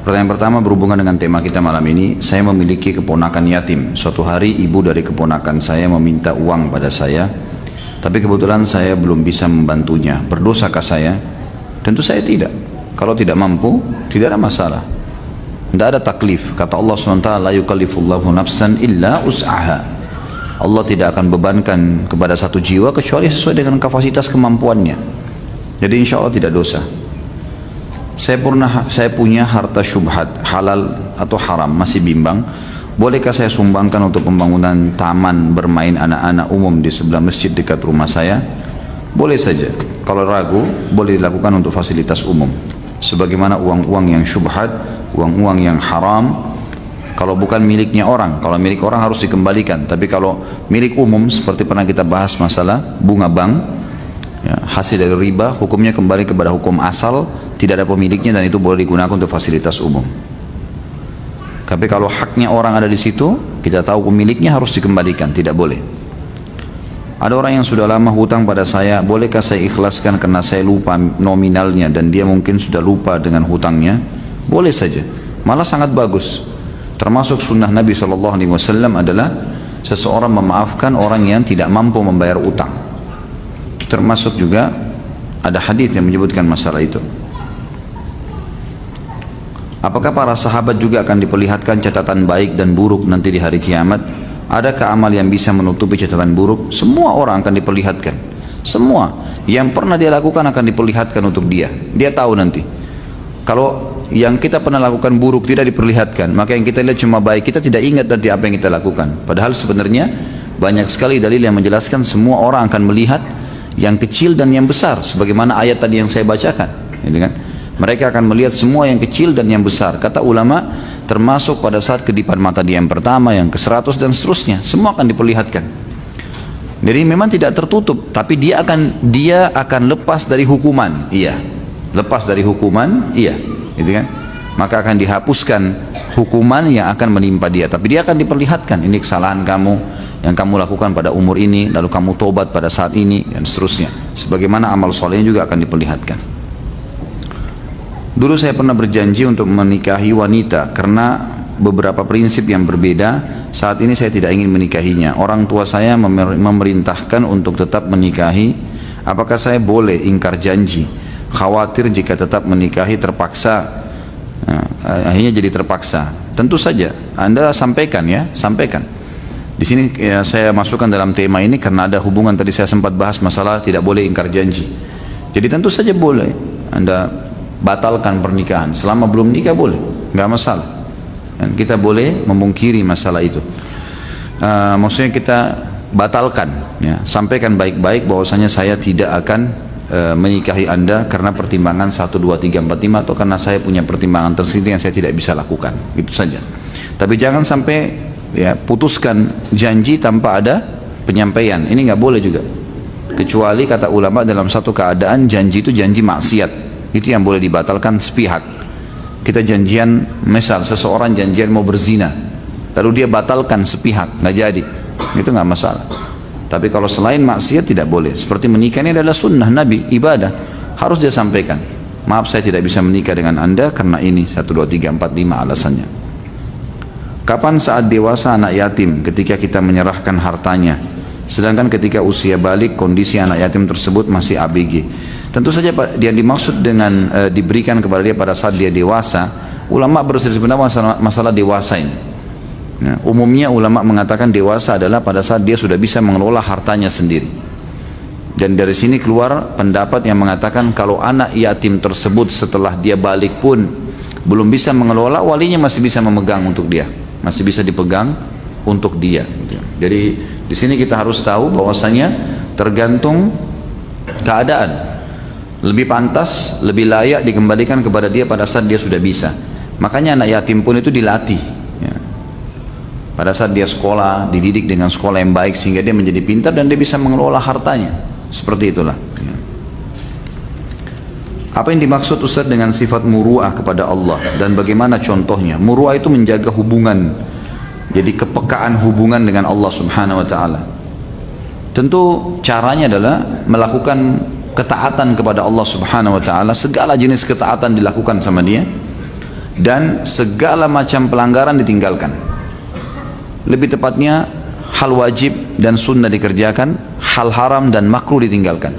Pertanyaan pertama berhubungan dengan tema kita malam ini. Saya memiliki keponakan yatim. Suatu hari ibu dari keponakan saya meminta uang pada saya, tapi kebetulan saya belum bisa membantunya. Berdosakah saya? Tentu saya tidak. Kalau tidak mampu, tidak ada masalah. Tidak ada taklif. Kata Allah SWT, la yukallifullahu nafsan illa us'aha. Allah tidak akan bebankan kepada satu jiwa kecuali sesuai dengan kapasitas kemampuannya. Jadi insya Allah tidak dosa. Saya punya harta syubhat, halal atau haram, masih bimbang. Bolehkah saya sumbangkan untuk pembangunan taman bermain anak-anak umum di sebelah masjid dekat rumah saya? Boleh saja. Kalau ragu, boleh dilakukan untuk fasilitas umum. Sebagaimana uang-uang yang syubhat, uang-uang yang haram, kalau bukan miliknya orang, kalau milik orang harus dikembalikan. Tapi kalau milik umum, seperti pernah kita bahas masalah bunga bank, ya, hasil dari riba, hukumnya kembali kepada hukum asal, tidak ada pemiliknya dan itu boleh digunakan untuk fasilitas umum. Tapi kalau haknya orang ada di situ, kita tahu pemiliknya harus dikembalikan, tidak boleh. Ada orang yang sudah lama hutang pada saya, bolehkah saya ikhlaskan karena saya lupa nominalnya dan dia mungkin sudah lupa dengan hutangnya? Boleh saja, malah sangat bagus. Termasuk sunnah Nabi SAW adalah seseorang memaafkan orang yang tidak mampu membayar utang. Termasuk juga ada hadis yang menyebutkan masalah itu. Apakah para sahabat juga akan diperlihatkan catatan baik dan buruk nanti di hari kiamat? Adakah amal yang bisa menutupi catatan buruk? Semua orang akan diperlihatkan. Semua yang pernah dia lakukan akan diperlihatkan untuk dia. Dia tahu nanti. Kalau yang kita pernah lakukan buruk tidak diperlihatkan, maka yang kita lihat cuma baik, kita tidak ingat nanti apa yang kita lakukan. Padahal sebenarnya banyak sekali dalil yang menjelaskan semua orang akan melihat yang kecil dan yang besar, sebagaimana ayat tadi yang saya bacakan, gitu kan? Mereka akan melihat semua yang kecil dan yang besar. Kata ulama, termasuk pada saat kedipan mata dia yang pertama, yang ke-100 dan seterusnya, semua akan diperlihatkan. Jadi memang tidak tertutup, tapi dia akan lepas dari hukuman, iya. Lepas dari hukuman, iya. Gitu kan? Maka akan dihapuskan hukuman yang akan menimpa dia, tapi dia akan diperlihatkan, ini kesalahan kamu yang kamu lakukan pada umur ini, lalu kamu tobat pada saat ini dan seterusnya. Sebagaimana amal solehnya juga akan diperlihatkan. Dulu saya pernah berjanji untuk menikahi wanita karena beberapa prinsip yang berbeda. Saat ini saya tidak ingin menikahinya. Orang tua saya memerintahkan untuk tetap menikahi. Apakah saya boleh ingkar janji? Khawatir jika tetap menikahi terpaksa, akhirnya jadi terpaksa. Tentu saja Anda sampaikan, ya, sampaikan. Di sini ya, saya masukkan dalam tema ini karena ada hubungan, tadi saya sempat bahas masalah tidak boleh ingkar janji. Jadi tentu saja boleh Anda batalkan pernikahan selama belum nikah, boleh, nggak masalah. Dan kita boleh memungkiri masalah itu. Maksudnya kita batalkan, ya, sampaikan baik-baik bahwasanya saya tidak akan menikahi Anda karena pertimbangan 1, 2, 3, 4, 5 atau karena saya punya pertimbangan tersendiri yang saya tidak bisa lakukan, itu saja. Tapi jangan sampai ya putuskan janji tanpa ada penyampaian, ini nggak boleh juga. Kecuali kata ulama dalam satu keadaan janji itu janji maksiat, itu yang boleh dibatalkan sepihak. Kita janjian, misal seseorang janjian mau berzina, lalu dia batalkan sepihak, nggak jadi, itu nggak masalah. Tapi kalau selain maksiat tidak boleh. Seperti menikah ini adalah sunnah Nabi, ibadah. Harus dia sampaikan. Maaf saya tidak bisa menikah dengan Anda karena ini 1, 2, 3, 4, 5 alasannya. Kapan saat dewasa anak yatim ketika kita menyerahkan hartanya? Sedangkan ketika usia balik kondisi anak yatim tersebut masih ABG. Tentu saja dia dimaksud dengan diberikan kepada dia pada saat dia dewasa. Ulama berselisih pendapat masalah dewasa ini. Nah, umumnya ulama mengatakan dewasa adalah pada saat dia sudah bisa mengelola hartanya sendiri. Dan dari sini keluar pendapat yang mengatakan kalau anak yatim tersebut setelah dia balik pun belum bisa mengelola, walinya masih bisa memegang untuk dia, masih bisa dipegang untuk dia. Jadi di sini kita harus tahu bahwasanya tergantung keadaan. Lebih pantas, lebih layak dikembalikan kepada dia pada saat dia sudah bisa. Makanya anak yatim pun itu dilatih. Pada saat dia sekolah, dididik dengan sekolah yang baik sehingga dia menjadi pintar dan dia bisa mengelola hartanya. Seperti itulah. Apa yang dimaksud Ustaz dengan sifat muru'ah kepada Allah dan bagaimana contohnya? Muru'ah itu menjaga hubungan, jadi kepekaan hubungan dengan Allah Subhanahu wa taala. Tentu caranya adalah melakukan ketaatan kepada Allah Subhanahu wa taala, segala jenis ketaatan dilakukan sama dia. dan segala macam pelanggaran ditinggalkan. Lebih tepatnya hal wajib dan sunnah dikerjakan, hal haram dan makruh ditinggalkan.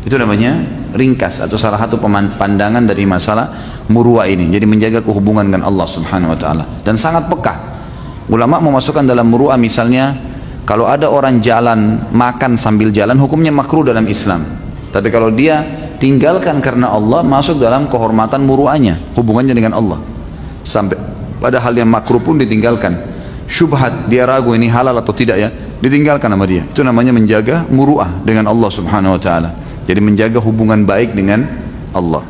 Itu namanya ringkas atau salah satu pandangan dari masalah muruah ini. Jadi menjaga kehubungan dengan Allah Subhanahu wa taala dan sangat peka. Ulama memasukkan dalam muruah misalnya kalau ada orang jalan makan sambil jalan hukumnya makruh dalam Islam. Tapi kalau dia tinggalkan karena Allah masuk dalam kehormatan muruahnya, hubungannya dengan Allah. Sampai pada hal yang makruh pun ditinggalkan. Syubhat, dia ragu ini halal atau tidak ya, ditinggalkan sama dia. Itu namanya menjaga muruah dengan Allah Subhanahu wa taala. Jadi menjaga hubungan baik dengan Allah.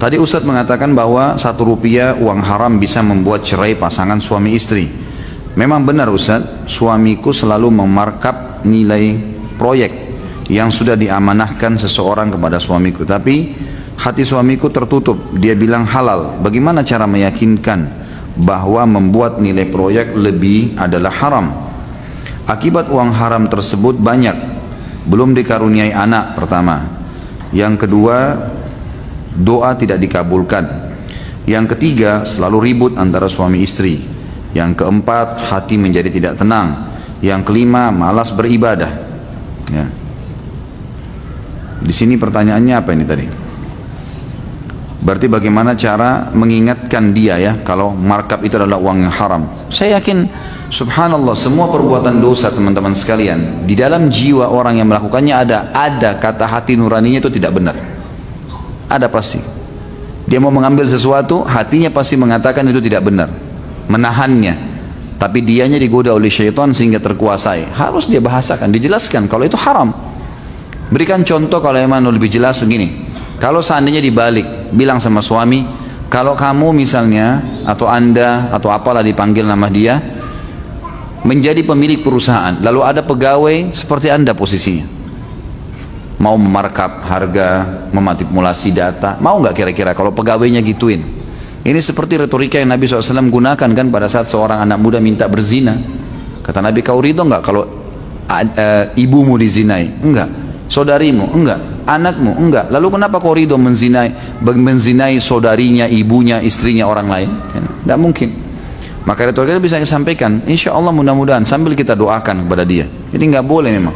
Tadi Ustadz mengatakan bahwa 1 rupiah uang haram bisa membuat cerai pasangan suami istri. Memang benar Ustadz, suamiku selalu memarkup nilai proyek yang sudah diamanahkan seseorang kepada suamiku. Tapi hati suamiku tertutup, dia bilang halal. Bagaimana cara meyakinkan bahwa membuat nilai proyek lebih adalah haram? Akibat uang haram tersebut banyak. Belum dikaruniai anak pertama. Yang kedua, doa tidak dikabulkan. Yang ketiga, selalu ribut antara suami istri. Yang keempat, hati menjadi tidak tenang. Yang kelima, malas beribadah. Ya. Di sini pertanyaannya apa ini tadi? Berarti bagaimana cara mengingatkan dia ya kalau markup itu adalah uang yang haram? Saya yakin subhanallah semua perbuatan dosa teman-teman sekalian di dalam jiwa orang yang melakukannya ada kata hati nuraninya itu tidak benar. Ada pasti. Dia mau mengambil sesuatu, hatinya pasti mengatakan itu tidak benar. Menahannya. Tapi dianya digoda oleh syaitan sehingga terkuasai. Harus dia bahasakan, dijelaskan kalau itu haram. Berikan contoh kalau emang lebih jelas begini. Kalau seandainya dibalik, bilang sama suami, kalau kamu misalnya, atau anda, atau apalah dipanggil nama dia, menjadi pemilik perusahaan, lalu ada pegawai seperti anda posisinya, mau memarkup harga, memanipulasi data, mau nggak kira-kira kalau pegawainya gituin? Ini seperti retorika yang Nabi SAW gunakan kan pada saat seorang anak muda minta berzina. Kata Nabi, kau ridho nggak kalau ibumu dizinai? Enggak. Saudarimu? Enggak. Anakmu? Enggak. Lalu kenapa kau ridho menzinai saudarinya, ibunya, istrinya orang lain? Enggak mungkin. Maka retorika bisa disampaikan, insya Allah mudah-mudahan sambil kita doakan kepada dia. Jadi nggak boleh memang.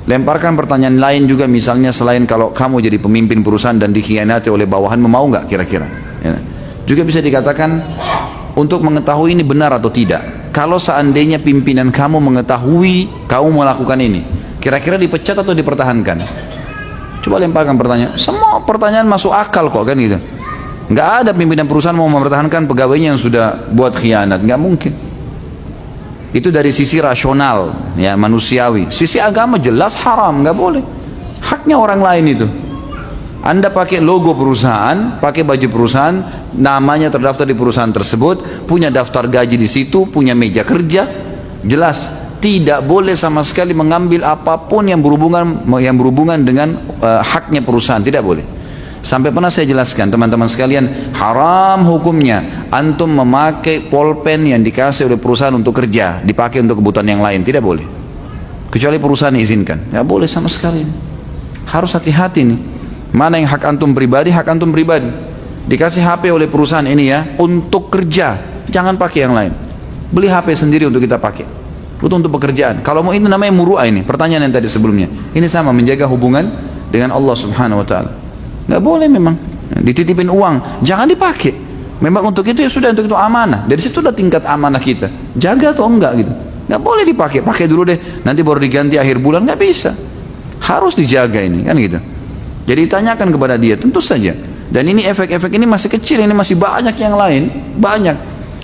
Lemparkan pertanyaan lain juga, misalnya selain kalau kamu jadi pemimpin perusahaan dan dikhianati oleh bawahanmu, mau nggak kira-kira? Ya. Juga bisa dikatakan untuk mengetahui ini benar atau tidak. Kalau seandainya pimpinan kamu mengetahui kamu melakukan ini, kira-kira dipecat atau dipertahankan? Coba lemparkan pertanyaan. Semua pertanyaan masuk akal kok kan gitu. Nggak ada pimpinan perusahaan mau mempertahankan pegawainya yang sudah buat khianat, nggak mungkin. Itu dari sisi rasional, ya manusiawi. Sisi agama jelas haram, nggak boleh. Haknya orang lain itu. Anda pakai logo perusahaan, pakai baju perusahaan, namanya terdaftar di perusahaan tersebut, punya daftar gaji di situ, punya meja kerja, jelas tidak boleh sama sekali mengambil apapun yang berhubungan dengan haknya perusahaan, tidak boleh. Sampai pernah saya jelaskan teman-teman sekalian, haram hukumnya antum memakai pulpen yang dikasih oleh perusahaan untuk kerja, dipakai untuk kebutuhan yang lain, tidak boleh. Kecuali perusahaan izinkan, tidak boleh sama sekali. Harus hati-hati nih. Mana yang hak antum pribadi, hak antum pribadi. Dikasih HP oleh perusahaan ini ya, untuk kerja, jangan pakai yang lain. Beli HP sendiri untuk kita pakai. Itu untuk pekerjaan. Kalau mau ini namanya muru'ah ini, pertanyaan yang tadi sebelumnya. Ini sama, menjaga hubungan dengan Allah Subhanahu wa taala. Nggak boleh memang. Dititipin uang, jangan dipakai. Memang untuk itu ya sudah, untuk itu amanah. Dari situ udah tingkat amanah kita. Jaga atau enggak gitu. Nggak boleh dipakai, pakai dulu deh. Nanti baru diganti akhir bulan, nggak bisa. Harus dijaga ini, kan gitu. Jadi ditanyakan kepada dia, tentu saja. Dan ini efek-efek ini masih kecil, ini masih banyak yang lain, banyak.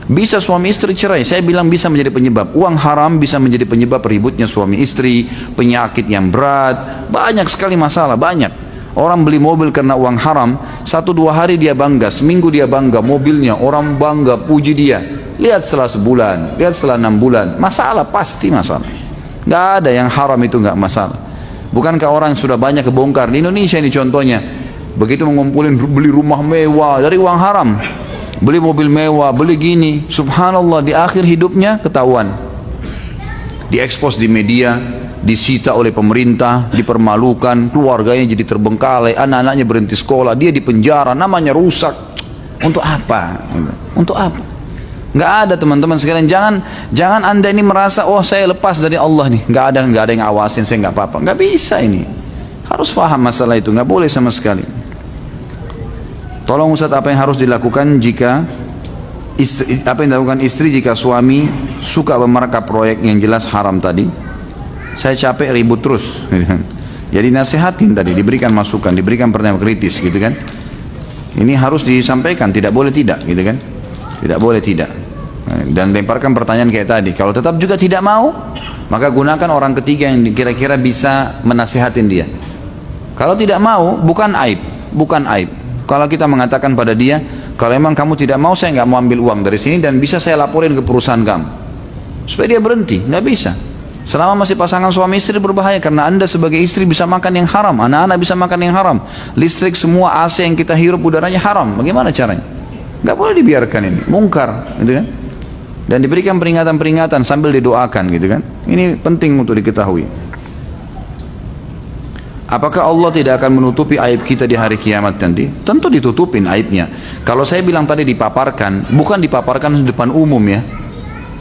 Bisa suami istri cerai, saya bilang bisa menjadi penyebab. Uang haram bisa menjadi penyebab ributnya suami istri, penyakit yang berat, banyak sekali masalah, banyak. Orang beli mobil karena uang haram, 1-2 hari dia bangga, seminggu dia bangga, mobilnya, orang bangga, puji dia. Lihat setelah sebulan, lihat setelah 6 bulan, masalah, pasti masalah. Nggak ada yang haram itu nggak masalah. Bukankah orang sudah banyak kebongkar di Indonesia ini contohnya, begitu mengumpulin beli rumah mewah dari uang haram, beli mobil mewah, beli gini, subhanallah di akhir hidupnya ketahuan, diekspos di media, disita oleh pemerintah, dipermalukan, keluarganya jadi terbengkalai, anak-anaknya berhenti sekolah, dia dipenjara, namanya rusak. Untuk apa? Untuk apa? Nggak ada teman-teman sekalian. Jangan anda ini merasa, oh saya lepas dari Allah nih, nggak ada yang awasin saya, nggak apa-apa. Nggak bisa ini. Harus paham masalah itu, nggak boleh sama sekali. Tolong Ustaz, apa yang harus dilakukan jika apa yang dilakukan istri jika suami suka memerangkap proyek yang jelas haram tadi? Saya capek ribut terus. Jadi nasihatin tadi, diberikan masukan, diberikan pertanyaan kritis gitu kan. Ini harus disampaikan, tidak boleh tidak gitu kan. Tidak boleh tidak. Dan lemparkan pertanyaan kayak tadi. Kalau tetap juga tidak mau, maka gunakan orang ketiga yang kira-kira bisa menasihatin dia. Kalau tidak mau, bukan aib, bukan aib. Kalau kita mengatakan pada dia, kalau emang kamu tidak mau, saya nggak mau ambil uang dari sini dan bisa saya laporin ke perusahaan kamu, supaya dia berhenti. Nggak bisa. Selama masih pasangan suami istri berbahaya, karena anda sebagai istri bisa makan yang haram, anak-anak bisa makan yang haram, listrik semua AC yang kita hirup udaranya haram. Bagaimana caranya? Nggak boleh dibiarkan ini, mungkar, gitu kan? Dan diberikan peringatan-peringatan sambil didoakan, gitu kan? Ini penting untuk diketahui. Apakah Allah tidak akan menutupi aib kita di hari kiamat nanti? Tentu ditutupin aibnya. Kalau saya bilang tadi dipaparkan, bukan dipaparkan di depan umum ya.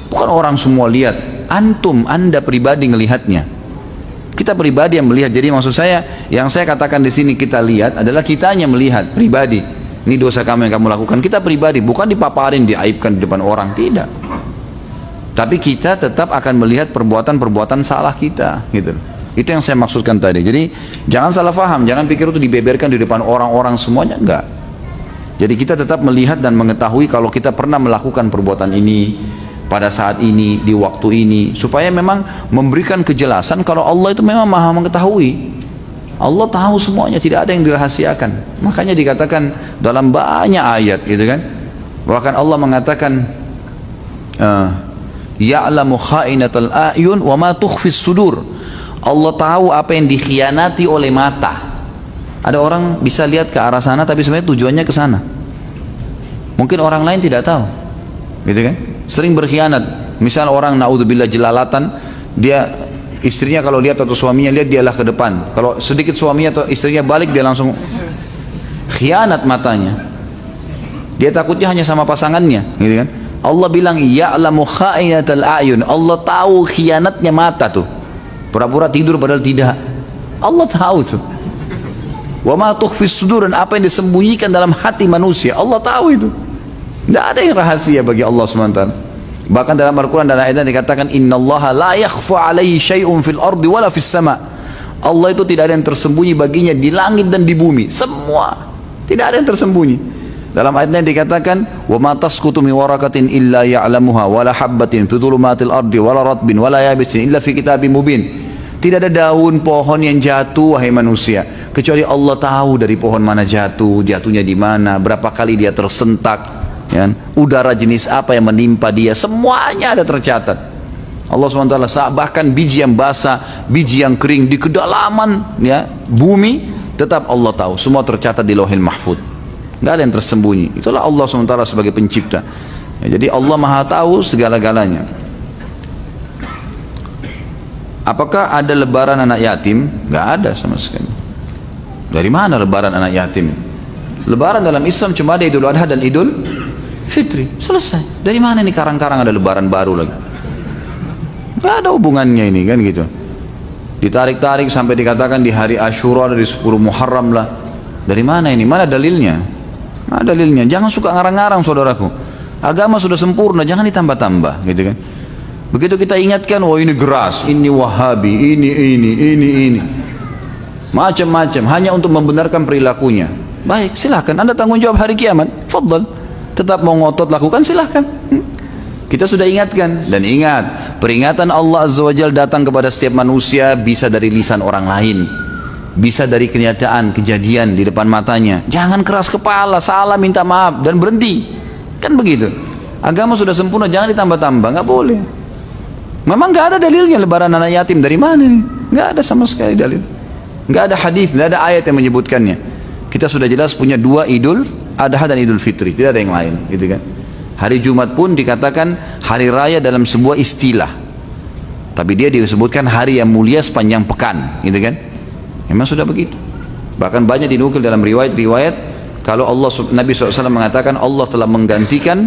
Bukan orang semua lihat. Antum, anda pribadi ngelihatnya. Kita pribadi yang melihat. Jadi maksud saya, yang saya katakan di sini kita lihat adalah kitanya melihat pribadi. Ini dosa kamu yang kamu lakukan. Kita pribadi, bukan dipaparin, diaibkan di depan orang. Tidak. Tapi kita tetap akan melihat perbuatan-perbuatan salah kita, gitu. Itu yang saya maksudkan tadi. Jadi jangan salah faham, jangan pikir itu dibeberkan di depan orang-orang semuanya, enggak. Jadi kita tetap melihat dan mengetahui kalau kita pernah melakukan perbuatan ini pada saat ini, di waktu ini, supaya memang memberikan kejelasan kalau Allah itu memang maha mengetahui. Allah tahu semuanya, tidak ada yang dirahasiakan. Makanya dikatakan dalam banyak ayat, gitu kan. Bahkan Allah mengatakan ya'lamu kha'inatal a'yun wa ma tukhfis sudur. Allah tahu apa yang dikhianati oleh mata. Ada orang bisa lihat ke arah sana tapi sebenarnya tujuannya ke sana. Mungkin orang lain tidak tahu, gitu kan? Sering berkhianat. Misal orang naudzubillah jelalatan, dia istrinya kalau lihat atau suaminya lihat dialah ke depan. Kalau sedikit suaminya atau istrinya balik dia langsung khianat matanya. Dia takutnya hanya sama pasangannya, gitu kan? Allah bilang ya'lamu kha'inatal a'yun. Allah tahu khianatnya mata tuh. Pura-pura tidur padahal tidak. Allah tahu tuh. Wa ma tukhfis sudur, dan apa yang disembunyikan dalam hati manusia, Allah tahu itu. Tidak ada yang rahasia bagi Allah SWT. Bahkan dalam Al-Quran dan ayatnya dikatakan innallaha la yakhfa alaihi syai'un fil ardi wala fis sama. Allah itu tidak ada yang tersembunyi baginya di langit dan di bumi. Semua. Tidak ada yang tersembunyi. Dalam ayatnya dikatakan wa ma tasqutu min waraqatin illa ya'lamuha wala habbatin fi dhulumatil ardi wala ratbin wala yabisin illa fi kitabim mubin. Tidak ada daun pohon yang jatuh wahai manusia kecuali Allah tahu dari pohon mana jatuh, jatuhnya di mana, berapa kali dia tersentak, ya, udara jenis apa yang menimpa dia, semuanya ada tercatat. Allah SWT bahkan biji yang basah, biji yang kering di kedalaman ya bumi, tetap Allah tahu, semua tercatat di Lauhil Mahfuz. Nggak ada yang tersembunyi. Itulah Allah SWT sebagai pencipta. Ya, jadi Allah Maha tahu segala-galanya. Apakah ada lebaran anak yatim? Nggak ada sama sekali. Dari mana lebaran anak yatim? Lebaran dalam Islam cuma ada Idul Adha dan Idul Fitri. Selesai. Dari mana ini karang-karang ada lebaran baru lagi? Nggak ada hubungannya ini kan gitu. Ditarik-tarik sampai dikatakan di hari Asyura dari 10 Muharram lah. Dari mana ini? Mana dalilnya? Mana dalilnya? Jangan suka ngarang-ngarang saudaraku. Agama sudah sempurna, jangan ditambah-tambah, gitu kan? Begitu kita ingatkan, wah ini geras, ini Wahabi, ini, macam-macam, hanya untuk membenarkan perilakunya. Baik, silahkan. Anda tanggung jawab hari kiamat. Fadl. Tetap mau ngotot lakukan, silahkan. Kita sudah ingatkan. Dan ingat, peringatan Allah Azza wa Jalla datang kepada setiap manusia bisa dari lisan orang lain, bisa dari kenyataan, kejadian di depan matanya. Jangan keras kepala, salah minta maaf dan berhenti. Kan begitu. Agama sudah sempurna, jangan ditambah-tambah, nggak boleh. Memang nggak ada dalilnya lebaran anak yatim, dari mana nih? Nggak ada sama sekali dalil. Nggak ada hadis, nggak ada ayat yang menyebutkannya. Kita sudah jelas punya dua Idul Adha dan Idul Fitri, tidak ada yang lain, gitu kan? Hari Jumat pun dikatakan hari raya dalam sebuah istilah. Tapi dia disebutkan hari yang mulia sepanjang pekan, gitu kan? Memang sudah begitu. Bahkan banyak dinukil dalam riwayat-riwayat kalau Nabi SAW mengatakan Allah telah menggantikan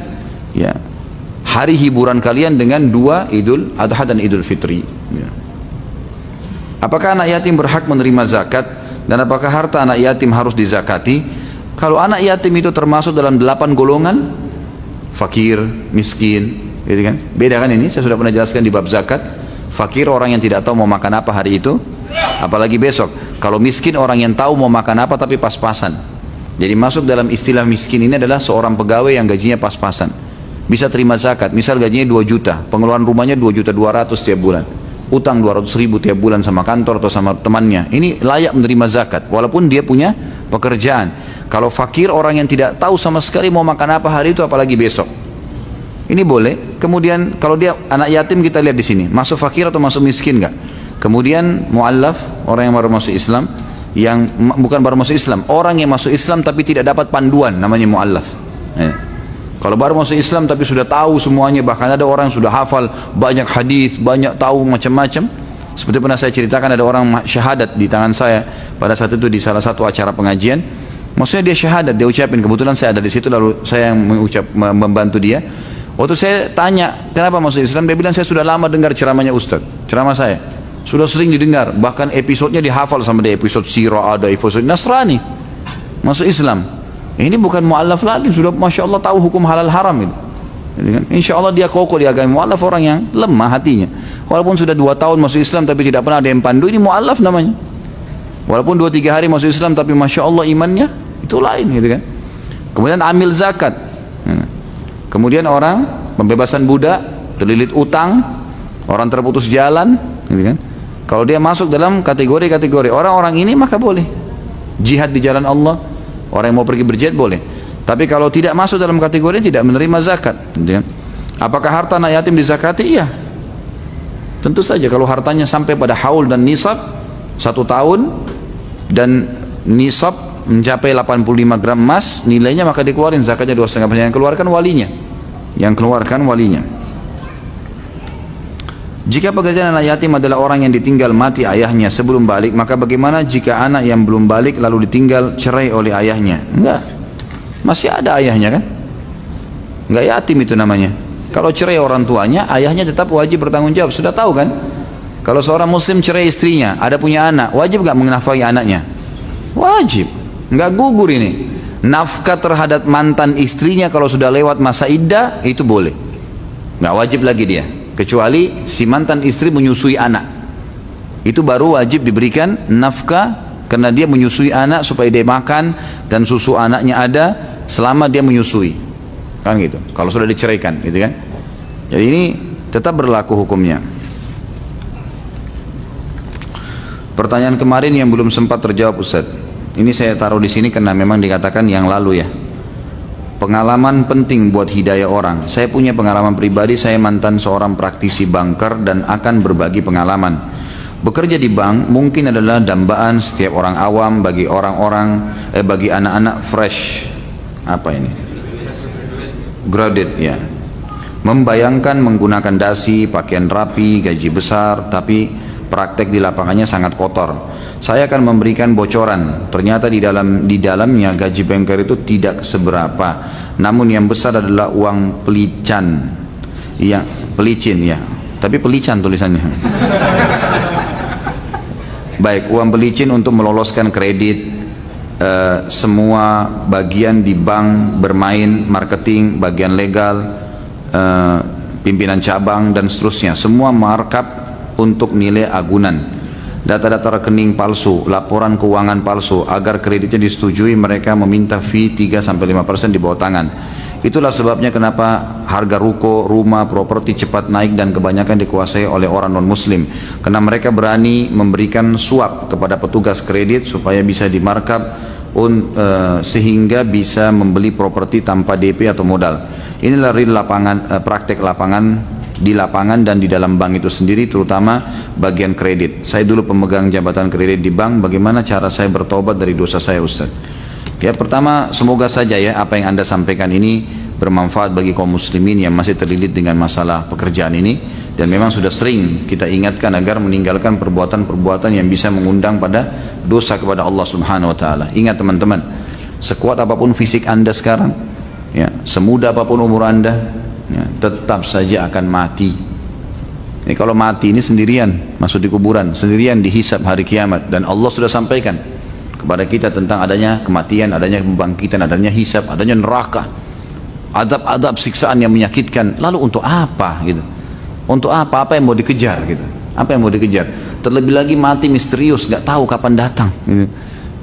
ya hari hiburan kalian dengan 2 Idul Adha dan Idul Fitri. Ya. Apakah anak yatim berhak menerima zakat dan apakah harta anak yatim harus dizakati? Kalau anak yatim itu termasuk dalam 8 golongan, fakir, miskin, gitu kan? Beda kan ini? Saya sudah pernah jelaskan di bab zakat. Fakir orang yang tidak tahu mau makan apa hari itu, apalagi besok. Kalau miskin orang yang tahu mau makan apa tapi pas-pasan. Jadi masuk dalam istilah miskin ini adalah seorang pegawai yang gajinya pas-pasan. Bisa terima zakat, misal gajinya 2 juta, pengeluaran rumahnya 2.200.000 setiap bulan. Utang 200.000 tiap bulan sama kantor atau sama temannya. Ini layak menerima zakat walaupun dia punya pekerjaan. Kalau fakir orang yang tidak tahu sama sekali mau makan apa hari itu apalagi besok. Ini boleh. Kemudian kalau dia anak yatim kita lihat di sini, masuk fakir atau masuk miskin enggak? Kemudian mu'allaf, orang yang baru masuk Islam, yang bukan baru masuk Islam, orang yang masuk Islam tapi tidak dapat panduan, namanya mu'allaf. Kalau baru masuk Islam tapi sudah tahu semuanya, bahkan ada orang yang sudah hafal banyak hadis, banyak tahu macam-macam. Seperti pernah saya ceritakan, ada orang syahadat di tangan saya pada saat itu di salah satu acara pengajian. Maksudnya dia syahadat, dia ucapin, kebetulan saya ada di situ, lalu saya yang membantu dia. Waktu saya tanya kenapa masuk Islam, dia bilang saya sudah lama dengar ceramahnya Ustaz, ceramah saya sudah sering didengar, bahkan episodenya dihafal sama dia, episode sirah ada, episode Nasrani. Masuk Islam, ini bukan mu'allaf lagi, sudah Masya Allah tahu hukum halal haram itu. Insya Allah dia kokoh di agama. Mu'allaf orang yang lemah hatinya, walaupun sudah 2 tahun masuk Islam tapi tidak pernah ada yang pandu, ini mu'allaf namanya. Walaupun 2-3 hari masuk Islam tapi Masya Allah imannya itu lain, gitu kan. Kemudian amil zakat. Kemudian orang pembebasan budak, terlilit utang, orang terputus jalan, gitu kan. Kalau dia masuk dalam kategori-kategori orang-orang ini maka boleh jihad di jalan Allah. Orang yang mau pergi berjihad boleh. Tapi kalau tidak masuk dalam kategori tidak menerima zakat, gitu kan. Apakah harta anak yatim dizakati? Iya. Tentu saja kalau hartanya sampai pada haul dan nisab 1 tahun dan nisab mencapai 85 gram emas nilainya, maka dikeluarin zakatnya 2,5%. Yang keluarkan walinya. Jika pekerjaan anak yatim adalah orang yang ditinggal mati ayahnya sebelum balik, maka bagaimana jika anak yang belum balik lalu ditinggal cerai oleh ayahnya? Enggak, masih ada ayahnya kan? Enggak yatim itu namanya. Kalau cerai orang tuanya, ayahnya tetap wajib bertanggung jawab. Sudah tahu kan? Kalau seorang muslim cerai istrinya, ada punya anak, wajib gak menafkahi anaknya? Wajib. Nggak gugur ini. Nafkah terhadap mantan istrinya kalau sudah lewat masa iddah itu boleh, nggak wajib lagi dia, kecuali si mantan istri menyusui anak, itu baru wajib diberikan nafkah karena dia menyusui anak supaya dia makan dan susu anaknya ada selama dia menyusui, kan gitu. Kalau sudah diceraikan, gitu kan. Jadi ini tetap berlaku hukumnya. Pertanyaan kemarin yang belum sempat terjawab Ustaz. Ini saya taruh di sini karena memang dikatakan yang lalu ya. Pengalaman penting buat hidayah orang. Saya punya pengalaman pribadi, saya mantan seorang praktisi banker dan akan berbagi pengalaman. Bekerja di bank mungkin adalah dambaan setiap orang awam bagi bagi anak-anak fresh. Apa ini? Graduate ya. Membayangkan menggunakan dasi, pakaian rapi, gaji besar, tapi praktek di lapangannya sangat kotor. Saya akan memberikan bocoran. Ternyata di dalamnya gaji banker itu tidak seberapa. Namun yang besar adalah uang pelicin ya. Tapi pelican tulisannya. Baik, uang pelicin untuk meloloskan kredit, semua bagian di bank bermain, marketing, bagian legal, pimpinan cabang dan seterusnya. Semua markup untuk nilai agunan. Data-data rekening palsu, laporan keuangan palsu. Agar kreditnya disetujui, mereka meminta fee 3-5% di bawah tangan. Itulah sebabnya kenapa harga ruko, rumah, properti cepat naik dan kebanyakan dikuasai oleh orang non-muslim. Karena mereka berani memberikan suap kepada petugas kredit supaya bisa dimarkup sehingga bisa membeli properti tanpa DP atau modal. Inilah real praktek lapangan di lapangan dan di dalam bank itu sendiri, terutama bagian kredit. Saya dulu pemegang jabatan kredit di bank. Bagaimana cara saya bertobat dari dosa saya Ustaz? Ya, pertama semoga saja ya apa yang Anda sampaikan ini bermanfaat bagi kaum muslimin yang masih terlilit dengan masalah pekerjaan ini. Dan memang sudah sering kita ingatkan agar meninggalkan perbuatan-perbuatan yang bisa mengundang pada dosa kepada Allah Subhanahu wa taala. Ingat teman-teman, sekuat apapun fisik Anda sekarang, ya, semuda apapun umur Anda, ya, tetap saja akan mati. Ini kalau mati ini sendirian, masuk di kuburan, sendirian dihisab hari kiamat, dan Allah sudah sampaikan kepada kita tentang adanya kematian, adanya pembangkitan, adanya hisab, adanya neraka, adab-adab siksaan yang menyakitkan. Lalu untuk apa gitu? Untuk apa? Apa yang mau dikejar gitu? Apa yang mau dikejar? Terlebih lagi mati misterius, nggak tahu kapan datang gitu.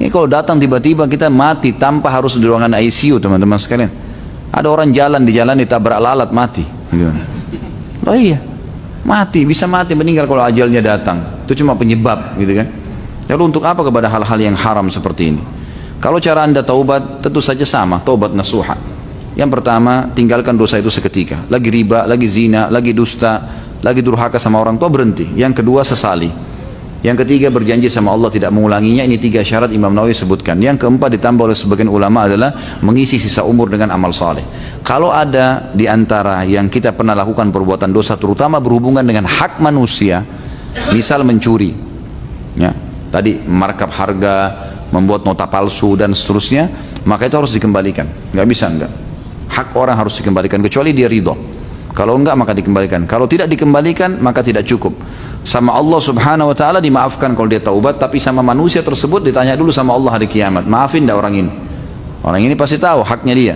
Ini kalau datang tiba-tiba kita mati tanpa harus di ruangan ICU, teman-teman sekalian. Ada orang jalan di jalan ditabrak lalat mati gitu. Oh iya, mati, bisa mati, meninggal kalau ajalnya datang. Itu cuma penyebab gitu kan. Lalu untuk apa kepada hal-hal yang haram seperti ini? Kalau cara Anda taubat, tentu saja sama, taubat nasuha. Yang pertama, tinggalkan dosa itu seketika. Lagi riba, lagi zina, lagi dusta, lagi durhaka sama orang tua, berhenti. Yang kedua, sesali. Yang ketiga, berjanji sama Allah tidak mengulanginya. Ini 3 syarat Imam Nawawi sebutkan. Yang keempat ditambah oleh sebagian ulama adalah mengisi sisa umur dengan amal saleh. Kalau ada di antara yang kita pernah lakukan perbuatan dosa, terutama berhubungan dengan hak manusia, misal mencuri, ya, tadi markup harga, membuat nota palsu dan seterusnya, maka itu harus dikembalikan. Nggak bisa enggak. Hak orang harus dikembalikan kecuali dia ridho. Kalau enggak maka dikembalikan. Kalau tidak dikembalikan maka tidak cukup. Sama Allah Subhanahu wa taala dimaafkan kalau dia taubat, tapi sama manusia tersebut ditanya dulu sama Allah hari kiamat, maafin enggak orang ini? Orang ini pasti tahu haknya dia.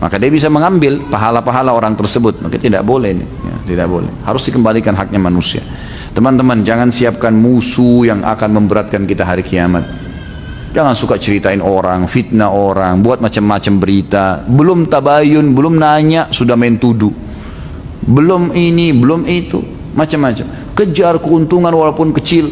Maka dia bisa mengambil pahala-pahala orang tersebut. Maka tidak boleh ini, ya, tidak boleh. Harus dikembalikan haknya manusia. Teman-teman, jangan siapkan musuh yang akan memberatkan kita hari kiamat. Jangan suka ceritain orang, fitnah orang, buat macam-macam berita. Belum tabayun, belum nanya, sudah main tuduh. Belum ini, belum itu, macam-macam. Kejar keuntungan walaupun kecil.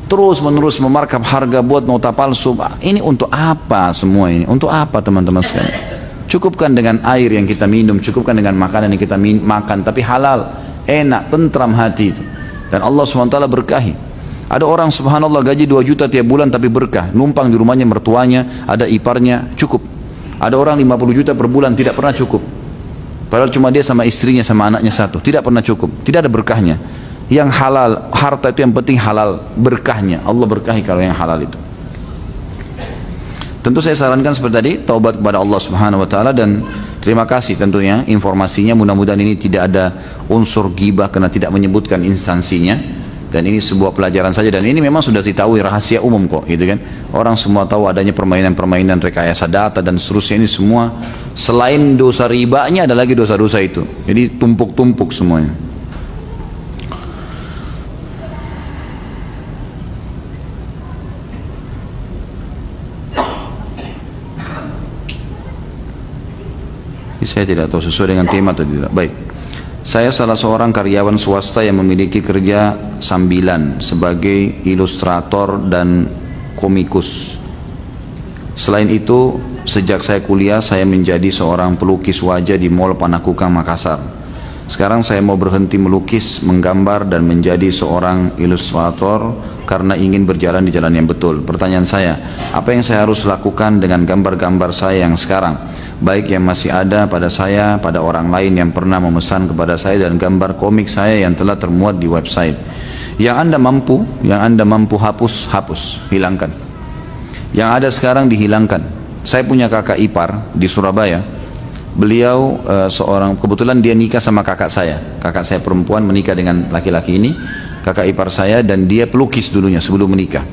Terus menerus memarkup harga, buat nota palsu. Ini untuk apa semua ini? Untuk apa teman-teman sekalian? Cukupkan dengan air yang kita minum, cukupkan dengan makanan yang kita makan, tapi halal, enak, tentram hati itu. Dan Allah SWT berkahi. Ada orang subhanallah gaji 2 juta tiap bulan tapi berkah, numpang di rumahnya mertuanya, ada iparnya, cukup. Ada orang 50 juta per bulan tidak pernah cukup, padahal cuma dia sama istrinya sama anaknya satu, tidak pernah cukup, tidak ada berkahnya. Yang halal, harta itu yang penting halal, berkahnya, Allah berkahi kalau yang halal itu. Tentu saya sarankan seperti tadi, taubat kepada Allah Subhanahu wa taala, dan terima kasih tentunya informasinya. Mudah-mudahan ini tidak ada unsur ghibah karena tidak menyebutkan instansinya, dan ini sebuah pelajaran saja, dan ini memang sudah diketahui rahasia umum kok gitu kan. Orang semua tahu adanya permainan-permainan rekayasa data dan seterusnya. Ini semua selain dosa ribanya ada lagi dosa-dosa itu. Jadi tumpuk-tumpuk semuanya. Saya tidak tahu sesuai dengan tema atau tidak. Baik, saya salah seorang karyawan swasta yang memiliki kerja sambilan sebagai ilustrator dan komikus. Selain itu, sejak saya kuliah saya menjadi seorang pelukis wajah di Mall Panakukang Makassar. Sekarang saya mau berhenti melukis, menggambar dan menjadi seorang ilustrator karena ingin berjalan di jalan yang betul. Pertanyaan saya, apa yang saya harus lakukan dengan gambar-gambar saya yang sekarang, baik yang masih ada pada saya, pada orang lain yang pernah memesan kepada saya, dan gambar komik saya yang telah termuat di website? Yang Anda mampu hapus, hilangkan. Yang ada sekarang dihilangkan. Saya punya kakak ipar di Surabaya. Beliau seorang, kebetulan dia nikah sama kakak saya perempuan menikah dengan laki-laki ini, kakak ipar saya, dan dia pelukis dulunya sebelum menikah.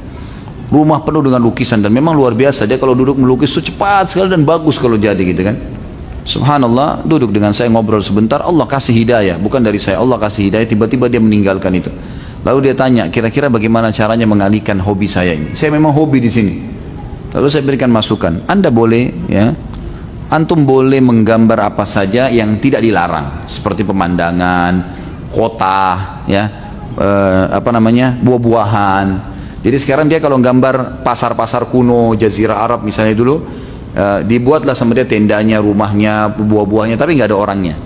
Rumah penuh dengan lukisan, dan memang luar biasa, dia kalau duduk melukis itu cepat sekali dan bagus kalau jadi gitu kan. Subhanallah, duduk dengan saya ngobrol sebentar, Allah kasih hidayah, bukan dari saya, Allah kasih hidayah, tiba-tiba dia meninggalkan itu. Lalu dia tanya, kira-kira bagaimana caranya mengalihkan hobi saya ini? Saya memang hobi di sini. Lalu saya berikan masukan, Anda boleh, ya, antum boleh menggambar apa saja yang tidak dilarang, seperti pemandangan, kota, ya, buah-buahan. Jadi sekarang dia kalau gambar pasar-pasar kuno, Jazirah Arab misalnya dulu, dibuatlah sama dia tendanya, rumahnya, buah-buahnya, tapi nggak ada orangnya.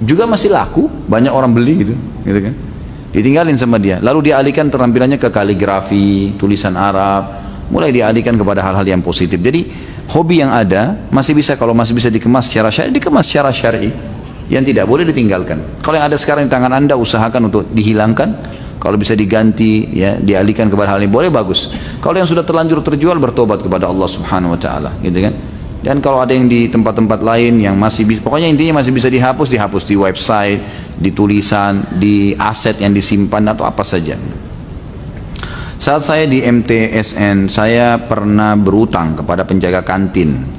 Juga masih laku, banyak orang beli gitu kan. Ditinggalin sama dia. Lalu dia alihkan terampilannya ke kaligrafi, tulisan Arab, mulai dialihkan kepada hal-hal yang positif. Jadi hobi yang ada masih bisa, kalau masih bisa dikemas secara syar'i, dikemas secara syar'i. Yang tidak boleh ditinggalkan. Kalau yang ada sekarang di tangan Anda, usahakan untuk dihilangkan. Kalau bisa diganti, ya, dialihkan kepada hal ini boleh, bagus. Kalau yang sudah terlanjur terjual, bertobat kepada Allah Subhanahu Wa Taala, gitu kan. Dan kalau ada yang di tempat-tempat lain yang masih bisa, pokoknya intinya masih bisa dihapus, dihapus di website, di tulisan, di aset yang disimpan atau apa saja. Saat saya di MTSN, saya pernah berutang kepada penjaga kantin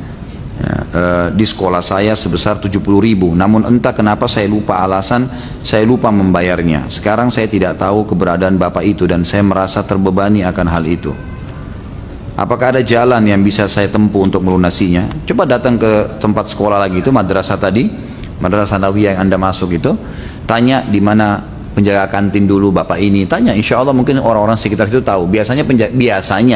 di sekolah saya sebesar 70.000. Namun entah kenapa saya lupa alasan, saya lupa membayarnya. Sekarang saya tidak tahu keberadaan bapak itu dan saya merasa terbebani akan hal itu. Apakah ada jalan yang bisa saya tempuh untuk melunasinya? Coba datang ke tempat sekolah lagi itu, madrasah tadi, madrasah Nawiyah yang Anda masuk itu, tanya di mana penjaga kantin dulu bapak ini, tanya, insya Allah mungkin orang-orang sekitar itu tahu. Biasanya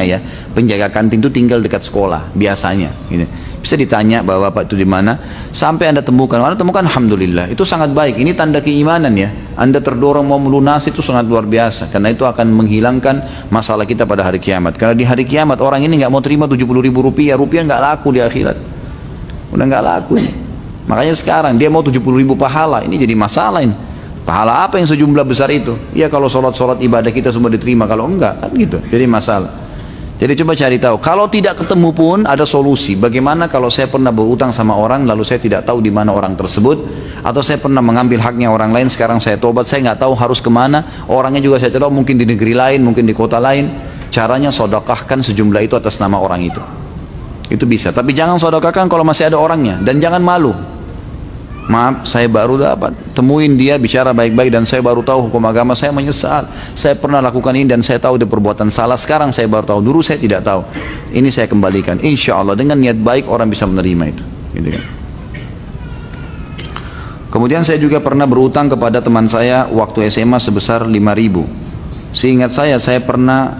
ya penjaga kantin itu tinggal dekat sekolah, biasanya gitu. Bisa ditanya bahwa bapak itu di mana, sampai Anda temukan. Anda temukan, alhamdulillah, itu sangat baik. Ini tanda keimanan ya. Anda terdorong mau melunasi, itu sangat luar biasa. Karena itu akan menghilangkan masalah kita pada hari kiamat. Karena di hari kiamat orang ini nggak mau terima 70.000 rupiah, rupiah nggak laku di akhirat. Udah nggak laku ini. Makanya sekarang dia mau 70.000 pahala, ini jadi masalah ini. Pahala apa yang sejumlah besar itu? Ya kalau sholat ibadah kita semua diterima, kalau enggak kan gitu. Jadi masalah. Jadi coba cari tahu. Kalau tidak ketemu pun ada solusi. Bagaimana kalau saya pernah berutang sama orang lalu saya tidak tahu di mana orang tersebut, atau saya pernah mengambil haknya orang lain, sekarang saya tobat, saya nggak tahu harus kemana. Orangnya juga saya tahu mungkin di negeri lain, mungkin di kota lain. Caranya sodakahkan sejumlah itu atas nama orang itu. Itu bisa. Tapi jangan sodakahkan kalau masih ada orangnya, dan jangan malu. Maaf, saya baru dapat, temuin dia, bicara baik-baik, dan saya baru tahu hukum agama, saya menyesal, saya pernah lakukan ini dan saya tahu dia perbuatan salah, sekarang saya baru tahu, dulu saya tidak tahu, ini saya kembalikan, insya Allah dengan niat baik orang bisa menerima itu, gitu kan. Kemudian saya juga pernah berutang kepada teman saya waktu SMA sebesar 5.000. Seingat saya pernah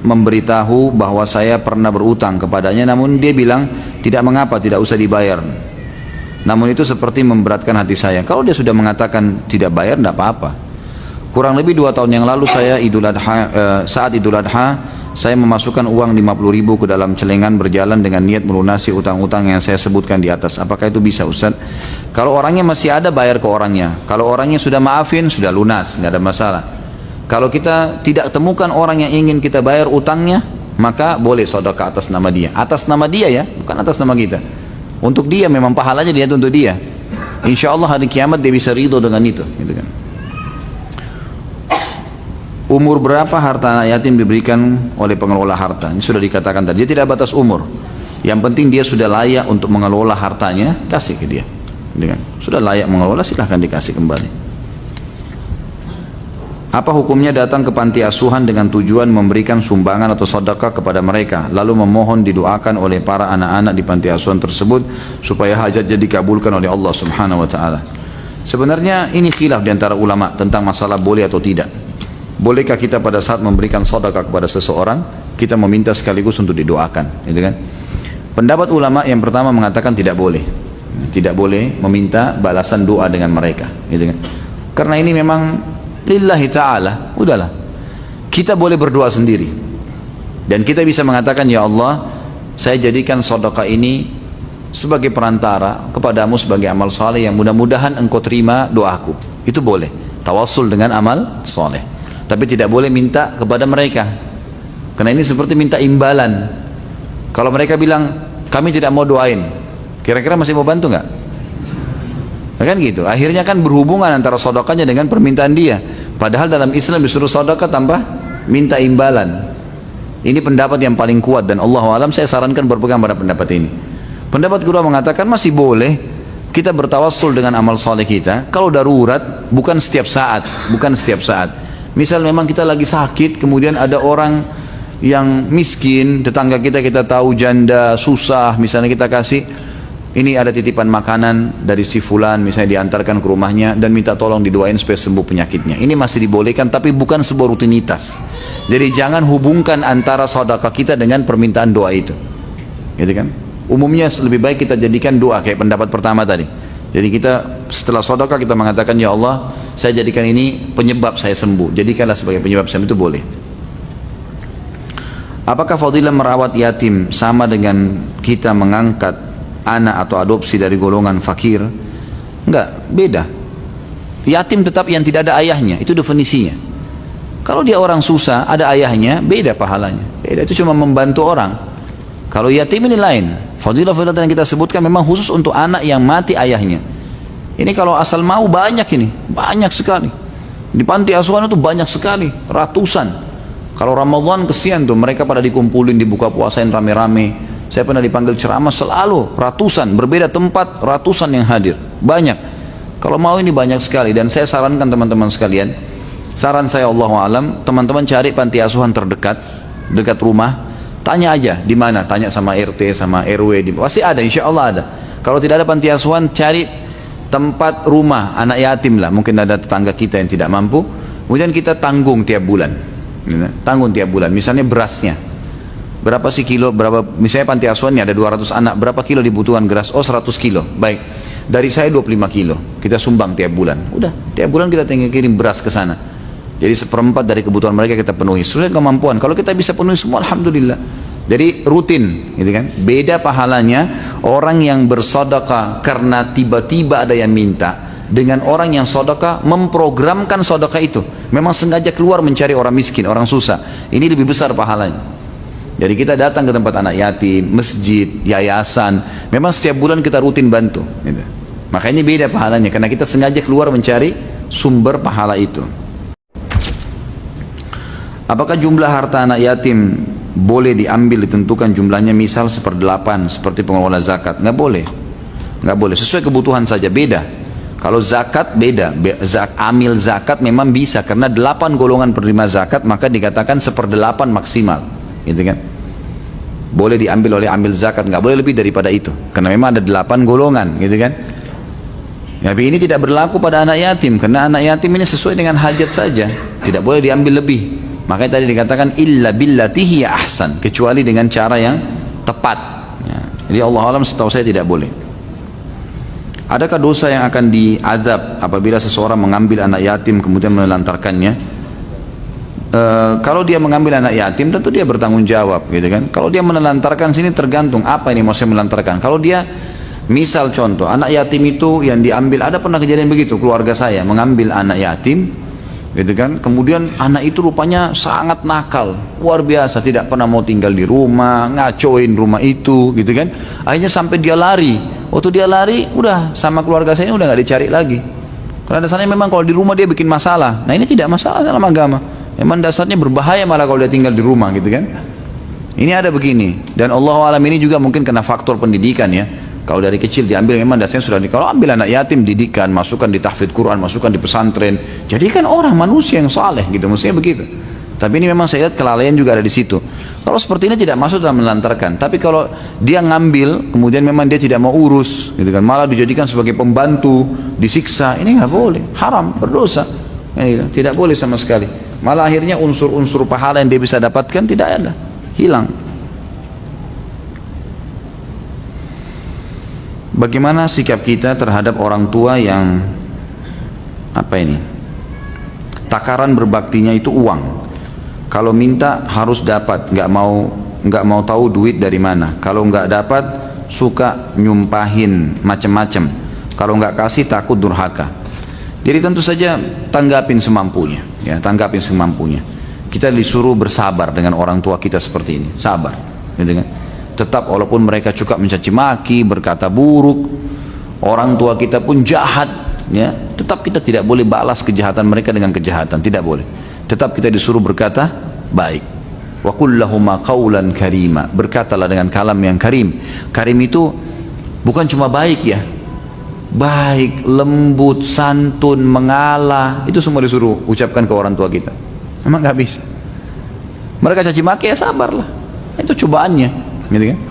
memberitahu bahwa saya pernah berutang kepadanya, namun dia bilang tidak mengapa, tidak usah dibayar. Namun itu seperti memberatkan hati saya. Kalau dia sudah mengatakan tidak bayar, tidak apa-apa. Kurang lebih 2 tahun yang lalu saya saat Idul Adha, saya memasukkan uang 50.000 ke dalam celengan berjalan dengan niat melunasi utang-utang yang saya sebutkan di atas. Apakah itu bisa, Ustaz? Kalau orangnya masih ada, bayar ke orangnya. Kalau orangnya sudah maafin, sudah lunas, nggak ada masalah. Kalau kita tidak temukan orang yang ingin kita bayar utangnya, maka boleh sedekah atas nama dia. Atas nama dia ya, bukan atas nama kita. Untuk dia, memang pahalanya dia untuk dia. Insya Allah hari kiamat dia bisa ridho dengan itu, gitu kan. Umur berapa harta anak yatim diberikan oleh pengelola harta? Ini sudah dikatakan tadi, dia tidak batas umur. Yang penting dia sudah layak untuk mengelola hartanya, kasih ke dia, gitu kan. Sudah layak mengelola, silahkan dikasih kembali. Apa hukumnya datang ke panti asuhan dengan tujuan memberikan sumbangan atau sedekah kepada mereka, lalu memohon didoakan oleh para anak-anak di panti asuhan tersebut supaya hajatnya dikabulkan oleh Allah Subhanahu wa taala? Sebenarnya ini khilaf di antara ulama tentang masalah boleh atau tidak. Bolehkah kita pada saat memberikan sedekah kepada seseorang, kita meminta sekaligus untuk didoakan, gitu kan? Pendapat ulama yang pertama mengatakan tidak boleh. Tidak boleh meminta balasan doa dengan mereka, gitu kan? Karena ini memang lillahi ta'ala, udahlah. Kita boleh berdoa sendiri. Dan kita bisa mengatakan, ya Allah, saya jadikan sedekah ini sebagai perantara kepadamu sebagai amal saleh yang mudah-mudahan engkau terima doaku. Itu boleh. Tawassul dengan amal saleh. Tapi tidak boleh minta kepada mereka. Karena ini seperti minta imbalan. Kalau mereka bilang, kami tidak mau doain, kira-kira masih mau bantu nggak? Kan gitu. Akhirnya kan berhubungan antara sedekahnya dengan permintaan dia. Padahal dalam Islam disuruh sedekah tanpa minta imbalan. Ini pendapat yang paling kuat dan Allahu a'lam saya sarankan berpegang pada pendapat ini. Pendapat kedua mengatakan masih boleh kita bertawassul dengan amal saleh kita kalau darurat, bukan setiap saat, bukan setiap saat. Misal memang kita lagi sakit, kemudian ada orang yang miskin, tetangga kita tahu janda, susah, misalnya kita kasih, ini ada titipan makanan dari si fulan, misalnya diantarkan ke rumahnya dan minta tolong didoain supaya sembuh penyakitnya. Ini masih dibolehkan tapi bukan sebuah rutinitas. Jadi jangan hubungkan antara sedekah kita dengan permintaan doa itu. Gitu kan? Umumnya lebih baik kita jadikan doa kayak pendapat pertama tadi. Jadi kita setelah sedekah kita mengatakan, ya Allah, saya jadikan ini penyebab saya sembuh. Jadikanlah sebagai penyebab saya, itu boleh. Apakah fadilah merawat yatim sama dengan kita mengangkat anak atau adopsi dari golongan fakir? Enggak, beda. Yatim tetap yang tidak ada ayahnya, itu definisinya. Kalau dia orang susah, ada ayahnya, beda pahalanya. Beda, itu cuma membantu orang. Kalau yatim ini lain. Fadilah-fadilah yang kita sebutkan memang khusus untuk anak yang mati ayahnya. Ini kalau asal mau banyak ini, banyak sekali. Di panti asuhan itu banyak sekali, ratusan. Kalau Ramadan kesian tuh, mereka pada dikumpulin, dibuka puasain rame-rame. Saya pernah dipanggil ceramah selalu, ratusan, berbeda tempat, ratusan yang hadir. Banyak. Kalau mau ini banyak sekali, dan saya sarankan teman-teman sekalian, saran saya Allahu alam, teman-teman cari panti asuhan terdekat, dekat rumah, tanya aja di mana, tanya sama RT, sama RW, pasti ada, insya Allah ada. Kalau tidak ada panti asuhan, cari tempat rumah anak yatim lah, mungkin ada tetangga kita yang tidak mampu, kemudian kita tanggung tiap bulan, tanggung tiap bulan, misalnya berasnya, berapa sih kilo, berapa, misalnya panti asuhannya ada 200 anak, berapa kilo dibutuhkan beras, oh 100 kilo, baik, dari saya 25 kilo, kita sumbang tiap bulan, udah, tiap bulan kita tinggal kirim beras ke sana, jadi 1/4 dari kebutuhan mereka kita penuhi, sesuai kemampuan, kalau kita bisa penuhi semua, alhamdulillah. Jadi rutin, gitu kan? Beda pahalanya orang yang bersedekah karena tiba-tiba ada yang minta, dengan orang yang sedekah memprogramkan sedekah itu. Memang sengaja keluar mencari orang miskin, orang susah. Ini lebih besar pahalanya. Jadi kita datang ke tempat anak yatim, masjid, yayasan. Memang setiap bulan kita rutin bantu. Gitu. Makanya beda pahalanya, karena kita sengaja keluar mencari sumber pahala itu. Apakah jumlah harta anak yatim boleh diambil, ditentukan jumlahnya, misal 1/8 seperti pengelola zakat? Nggak boleh, nggak boleh, sesuai kebutuhan saja. Beda, kalau zakat beda, amil zakat memang bisa, karena 8 golongan penerima zakat, maka dikatakan 1/8 maksimal, gitu kan. Boleh diambil oleh amil zakat, nggak boleh lebih daripada itu, karena memang ada 8 golongan, gitu kan. Tapi ini tidak berlaku pada anak yatim, karena anak yatim ini sesuai dengan hajat saja, tidak boleh diambil lebih. Makanya tadi dikatakan illa billatihi ahsan, kecuali dengan cara yang tepat. Ya. Jadi Allah alam, setahu saya tidak boleh. Adakah dosa yang akan diazab apabila seseorang mengambil anak yatim kemudian menelantarkannya? Kalau dia mengambil anak yatim tentu dia bertanggung jawab, gitu kan. Kalau dia menelantarkan, sini tergantung apa ini maksudnya menelantarkan. Kalau dia misal contoh anak yatim itu yang diambil, ada pernah kejadian begitu, keluarga saya mengambil anak yatim, gitu kan, kemudian anak itu rupanya sangat nakal, luar biasa, tidak pernah mau tinggal di rumah, ngacoin rumah itu, gitu kan. Akhirnya sampai dia lari. Waktu dia lari, udah sama keluarga saya udah nggak dicari lagi. Karena dasarnya memang kalau di rumah dia bikin masalah. Nah ini tidak masalah dalam agama. Memang dasarnya berbahaya malah kalau dia tinggal di rumah, gitu kan. Ini ada begini. Dan Allah alam ini juga mungkin kena faktor pendidikan ya. Kalau dari kecil diambil, memang dasarnya sudah kalau ambil anak yatim, didikan, masukkan di tahfidz Quran, masukkan di pesantren, jadikan orang manusia yang saleh, gitu, mestinya begitu. Tapi ini memang saya lihat kelalaian juga ada di situ. Kalau seperti ini tidak masuk dalam menelantarkan. Tapi kalau dia ngambil, kemudian memang dia tidak mau urus, gitu kan, malah dijadikan sebagai pembantu, disiksa, ini nggak boleh, haram, berdosa, tidak boleh sama sekali. Malah akhirnya unsur-unsur pahala yang dia bisa dapatkan tidak ada, hilang. Bagaimana sikap kita terhadap orang tua yang takaran berbaktinya itu uang. Kalau minta harus dapat, nggak mau tahu duit dari mana. Kalau nggak dapat suka nyumpahin macam-macam. Kalau nggak kasih takut durhaka. Jadi tentu saja tanggapin semampunya, ya, tanggapin semampunya. Kita disuruh bersabar dengan orang tua kita seperti ini, sabar, gitu kan. Tetap walaupun mereka suka mencaci maki, berkata buruk, orang tua kita pun jahat, ya, tetap kita tidak boleh balas kejahatan mereka dengan kejahatan, tidak boleh. Tetap kita disuruh berkata baik. Wa qul lahuma qawlan karima, berkatalah dengan kalam yang karim. Karim itu bukan cuma baik ya, baik, lembut, santun, mengalah, itu semua disuruh ucapkan ke orang tua kita. Memang nggak bisa. Mereka caci maki, ya sabarlah, itu cobaannya. Gitu kan?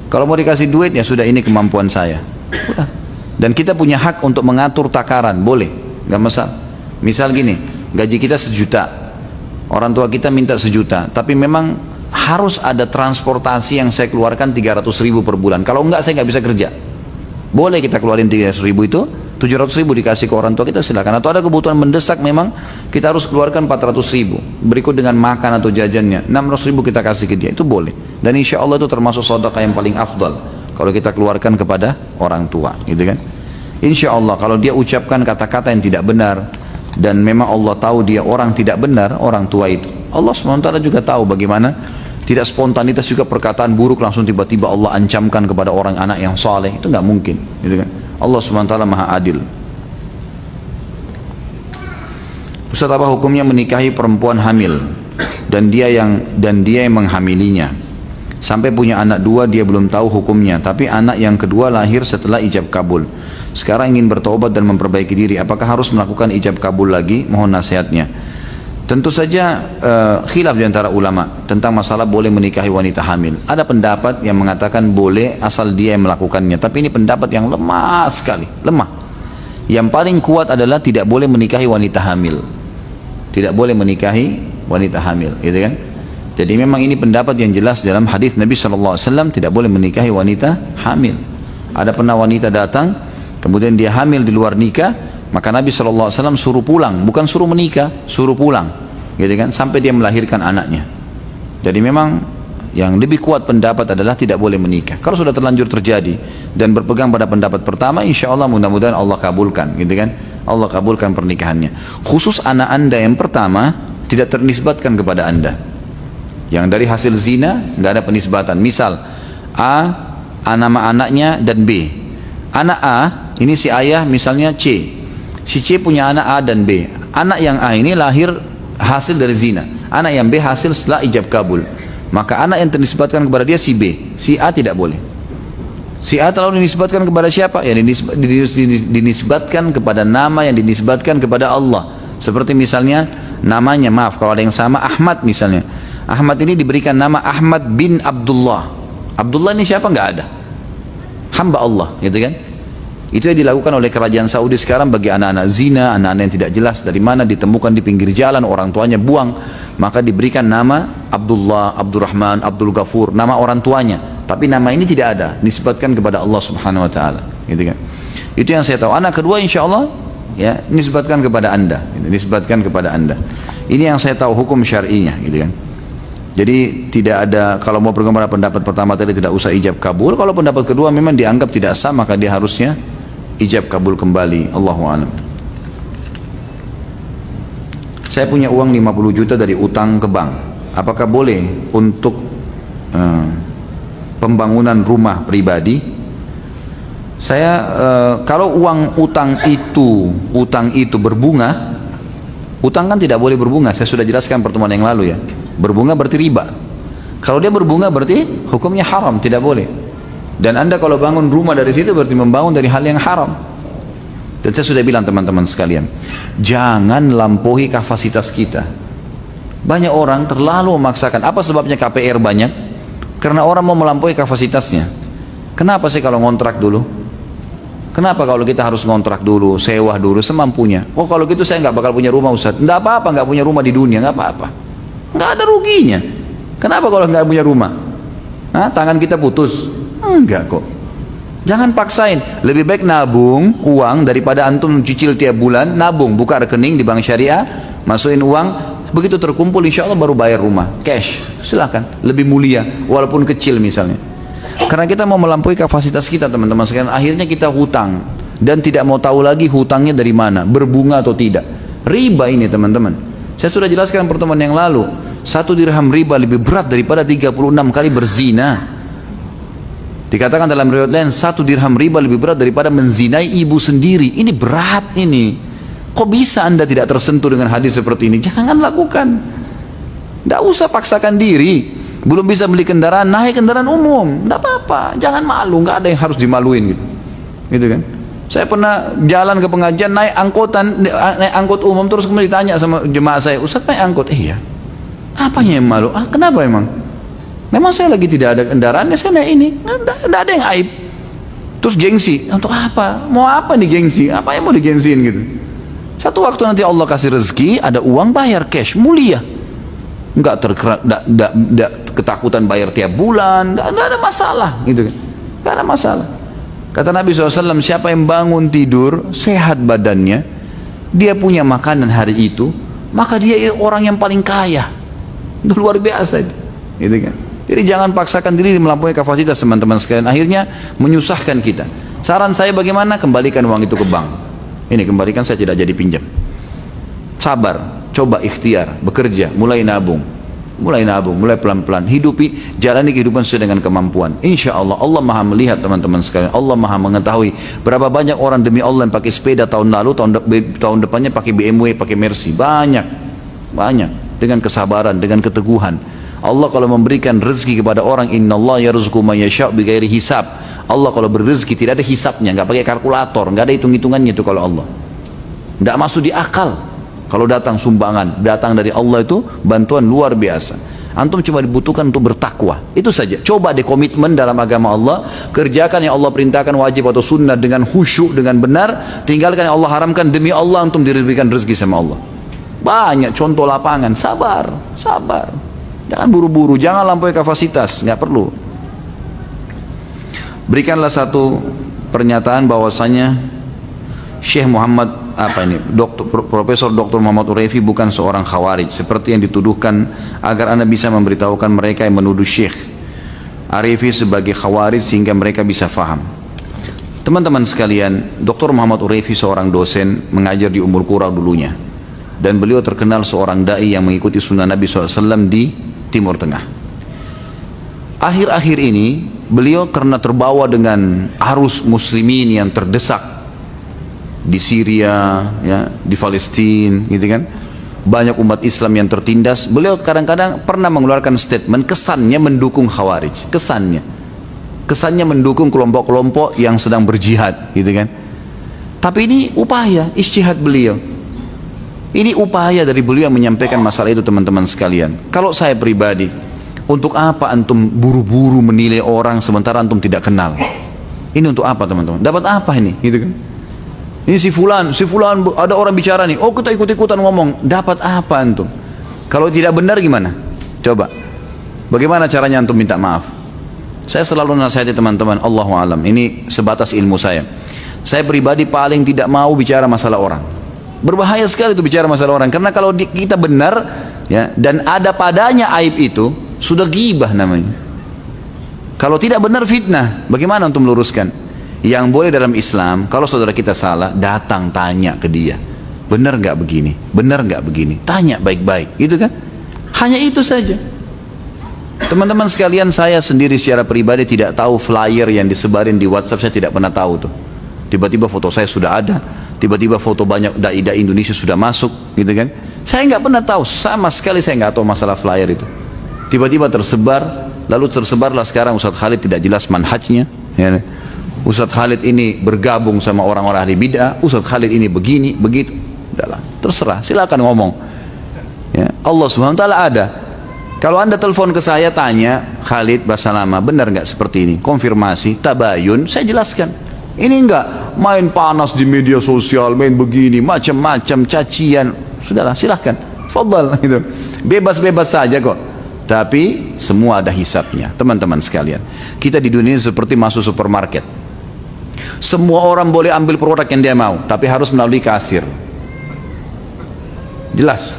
Kalau mau dikasih duit, ya sudah, ini kemampuan saya. Udah. Dan kita punya hak untuk mengatur takaran, boleh, nggak masalah. Misal gini, gaji kita 1 juta, orang tua kita minta 1 juta, tapi memang harus ada transportasi yang saya keluarkan 300.000 per bulan. Kalau enggak, saya nggak bisa kerja. Boleh kita keluarin 300.000 itu, 700.000 dikasih ke orang tua kita, silakan. Atau ada kebutuhan mendesak, memang kita harus keluarkan 400.000, berikut dengan makan atau jajannya, 600.000 kita kasih ke dia, itu boleh. Dan insya Allah itu termasuk sedekah yang paling afdal kalau kita keluarkan kepada orang tua, gitu kan. Insya Allah kalau dia ucapkan kata-kata yang tidak benar, dan memang Allah tahu dia orang tidak benar, orang tua itu, Allah SWT juga tahu bagaimana tidak spontanitas juga perkataan buruk langsung tiba-tiba Allah ancamkan kepada orang anak yang saleh, itu nggak mungkin, gitu kan? Allah SWT maha adil. Ustaz, apa hukumnya menikahi perempuan hamil dan dia yang menghamilinya sampai punya anak dua, dia belum tahu hukumnya, tapi anak yang kedua lahir setelah ijab kabul. Sekarang ingin bertobat dan memperbaiki diri, apakah harus melakukan ijab kabul lagi? Mohon nasihatnya. Tentu saja khilaf di antara ulama tentang masalah boleh menikahi wanita hamil. Ada pendapat yang mengatakan boleh asal dia yang melakukannya, tapi ini pendapat yang lemah sekali, lemah. Yang paling kuat adalah tidak boleh menikahi wanita hamil. Tidak boleh menikahi wanita hamil, gitu kan? Jadi memang ini pendapat yang jelas dalam hadis Nabi SAW, tidak boleh menikahi wanita hamil. Ada pernah wanita datang, kemudian dia hamil di luar nikah, maka Nabi SAW suruh pulang, bukan suruh menikah, suruh pulang, gitu kan? Sampai dia melahirkan anaknya. Jadi memang yang lebih kuat pendapat adalah tidak boleh menikah. Kalau sudah terlanjur terjadi dan berpegang pada pendapat pertama, insya Allah mudah-mudahan Allah kabulkan, gitu kan? Allah kabulkan pernikahannya. Khusus anak anda yang pertama tidak ternisbatkan kepada anda. Yang dari hasil zina nggak ada penisbatan. Misal A nama anaknya dan B. Anak A ini si ayah misalnya C. Si C punya anak A dan B. Anak yang A ini lahir hasil dari zina. Anak yang B hasil setelah ijab kabul. Maka anak yang ternisbatkan kepada dia si B. Si A tidak boleh. Si A terlalu dinisbatkan kepada siapa? Ya dinisbatkan kepada nama yang dinisbatkan kepada Allah. Seperti misalnya namanya, maaf kalau ada yang sama, Ahmad misalnya. Ahmad ini diberikan nama Ahmad bin Abdullah. Abdullah ini siapa? Nggak ada. Hamba Allah, gitu kan? Itu yang dilakukan oleh kerajaan Saudi sekarang bagi anak-anak zina, anak-anak yang tidak jelas dari mana ditemukan di pinggir jalan, orang tuanya buang, maka diberikan nama Abdullah, Abdurrahman, Abdul Ghafur, nama orang tuanya. Tapi nama ini tidak ada, nisbatkan kepada Allah Subhanahu Wa Taala, gitu kan? Itu yang saya tahu. Anak kedua, insya Allah, ya nisbatkan kepada anda, gitu, nisbatkan kepada anda. Ini yang saya tahu hukum syar'inya, gitu kan? Jadi tidak ada, kalau mau bergabung pada pendapat pertama tadi tidak usah ijab kabul. Kalau pendapat kedua memang dianggap tidak sah, maka dia harusnya ijab kabul kembali. Allahu a'lam. Saya punya uang 50 juta dari utang ke bank. Apakah boleh untuk pembangunan rumah pribadi? Saya kalau uang utang itu berbunga, utang kan tidak boleh berbunga. Saya sudah jelaskan pertemuan yang lalu ya. Berbunga berarti riba. Kalau dia berbunga berarti hukumnya haram, tidak boleh. Dan anda kalau bangun rumah dari situ berarti membangun dari hal yang haram. Dan saya sudah bilang teman-teman sekalian, jangan lampaui kapasitas kita. Banyak orang terlalu memaksakan. Apa sebabnya KPR banyak? Karena orang mau melampaui kapasitasnya. Kenapa sih kalau ngontrak dulu? Kenapa kalau kita harus ngontrak dulu, sewa dulu, semampunya? Oh kalau gitu saya nggak bakal punya rumah Ustaz. Nggak apa-apa nggak punya rumah di dunia, nggak apa-apa. Nggak ada ruginya. Kenapa kalau nggak punya rumah? Hah, tangan kita putus? Enggak kok. Jangan paksain. Lebih baik nabung uang daripada antum cicil tiap bulan. Nabung, buka rekening di bank syariah, masukin uang. Begitu terkumpul insya Allah baru bayar rumah. Cash, silakan. Lebih mulia, walaupun kecil misalnya. Karena kita mau melampaui kapasitas kita teman-teman sekalian. Akhirnya kita hutang dan tidak mau tahu lagi hutangnya dari mana, berbunga atau tidak. Riba ini teman-teman. Saya sudah jelaskan pertemuan yang lalu. 1 dirham riba lebih berat daripada 36 kali berzina. Dikatakan dalam riwayat lain 1 dirham riba lebih berat daripada menzinai ibu sendiri. Ini berat ini. Kok bisa anda tidak tersentuh dengan hadis seperti ini? Jangan lakukan. Tidak usah paksakan diri. Belum bisa beli kendaraan, naik kendaraan umum. Tidak apa-apa. Jangan malu. Nggak ada yang harus dimaluin gitu. Gitu kan? Saya pernah jalan ke pengajian naik angkutan, naik angkut umum, terus kemudian ditanya sama jemaah saya, Ustaz naik angkut? Iya. Apanya yang malu? Ah kenapa emang? Memang saya lagi tidak ada kendaraan, saya naik ini. Nggak ada yang aib. Terus gengsi. Untuk apa? Mau apa nih gengsi? Apa yang mau digengsiin gitu? Satu waktu nanti Allah kasih rezeki, ada uang bayar cash, mulia. Nggak ketakutan bayar tiap bulan, nggak ada masalah gitu kan? Nggak ada masalah. Kata Nabi SAW, siapa yang bangun tidur sehat badannya, dia punya makanan hari itu, maka dia orang yang paling kaya. Itu luar biasa gitu kan? Jadi jangan paksakan diri melampaui kapasitas teman-teman sekalian, akhirnya menyusahkan kita. Saran saya bagaimana? Kembalikan uang itu ke bank. Ini kembalikan, saya tidak jadi pinjam. Sabar, coba ikhtiar, bekerja, mulai nabung, mulai pelan-pelan, hidupi, jalani kehidupan sesuai dengan kemampuan. Insya Allah, Allah maha melihat teman-teman sekalian, Allah maha mengetahui berapa banyak orang demi Allah yang pakai sepeda tahun lalu, tahun depannya pakai BMW, pakai Mercy, banyak, dengan kesabaran, dengan keteguhan. Allah kalau memberikan rezeki kepada orang, innallaha yarzuqu man yasha' bighairi hisab. Allah kalau beri rezeki tidak ada hisabnya, nggak pakai kalkulator, nggak ada hitung-hitungannya itu kalau Allah. Nggak masuk di akal. Kalau datang sumbangan, datang dari Allah itu bantuan luar biasa. Antum cuma dibutuhkan untuk bertakwa, itu saja. Coba deh komitmen dalam agama Allah, kerjakan yang Allah perintahkan wajib atau sunnah dengan khusyuk, dengan benar. Tinggalkan yang Allah haramkan demi Allah, antum diberikan rezeki sama Allah. Banyak contoh lapangan, sabar. Jangan buru-buru, jangan lampaui kapasitas, nggak perlu. Berikanlah satu pernyataan bahwasanya Syekh Muhammad Profesor Dr. Muhammad Uraifi bukan seorang khawarij seperti yang dituduhkan, agar Anda bisa memberitahukan mereka yang menuduh Syekh Arifi sebagai khawarij sehingga mereka bisa faham. Teman-teman sekalian, Dr. Muhammad Uraifi seorang dosen mengajar di Ummul Qura dulunya, dan beliau terkenal seorang dai yang mengikuti sunnah Nabi SAW di Timur Tengah. Akhir-akhir ini beliau karena terbawa dengan arus muslimin yang terdesak di Syria, ya, di Palestina, gitu kan, banyak umat Islam yang tertindas. Beliau kadang-kadang pernah mengeluarkan statement, kesannya mendukung khawarij, kesannya mendukung kelompok-kelompok yang sedang berjihad, gitu kan. Tapi ini upaya ijtihad beliau, ini upaya dari beliau yang menyampaikan masalah itu. Teman-teman sekalian, kalau saya pribadi, untuk apa antum buru-buru menilai orang sementara antum tidak kenal? Ini untuk apa teman-teman? Dapat apa ini? Gitu kan? Ini si fulan, ada orang bicara nih, oh kita ikut-ikutan ngomong, dapat apa antum? Kalau tidak benar gimana? Coba, bagaimana caranya antum minta maaf? Saya selalu nasihati teman-teman, Allahu alam, ini sebatas ilmu saya. Saya pribadi paling tidak mau bicara masalah orang. Berbahaya sekali itu bicara masalah orang, karena kalau kita benar, ya, dan ada padanya aib itu, sudah ghibah namanya. Kalau tidak benar fitnah, bagaimana untuk meluruskan? Yang boleh dalam Islam, kalau saudara kita salah, datang tanya ke dia, benar nggak begini, benar nggak begini, tanya baik-baik, gitu kan? Hanya itu saja. Teman-teman sekalian, saya sendiri secara pribadi tidak tahu flyer yang disebarin di WhatsApp, saya tidak pernah tahu tuh. Tiba-tiba foto saya sudah ada, tiba-tiba foto banyak dai-dai Indonesia sudah masuk, gitu kan? Saya nggak pernah tahu, sama sekali saya nggak tahu masalah flyer itu. Tiba-tiba tersebar, lalu tersebarlah sekarang Ustadz Khalid tidak jelas manhajnya, ya. Ustadz Khalid ini bergabung sama orang-orang ahli bid'ah, Ustadz Khalid ini begini, begitu. Udahlah, terserah, silakan ngomong, ya. Allah SWT ada. Kalau anda telepon ke saya tanya, Khalid Basalama benar nggak seperti ini, konfirmasi, tabayun, saya jelaskan. Ini enggak main panas di media sosial, main begini, macam-macam cacian. Sudahlah, silahkan, fadal, gitu. Bebas-bebas saja kok. Tapi semua ada hisabnya. Teman-teman sekalian, kita di dunia ini seperti masuk supermarket. Semua orang boleh ambil produk yang dia mau, tapi harus melalui kasir. Jelas,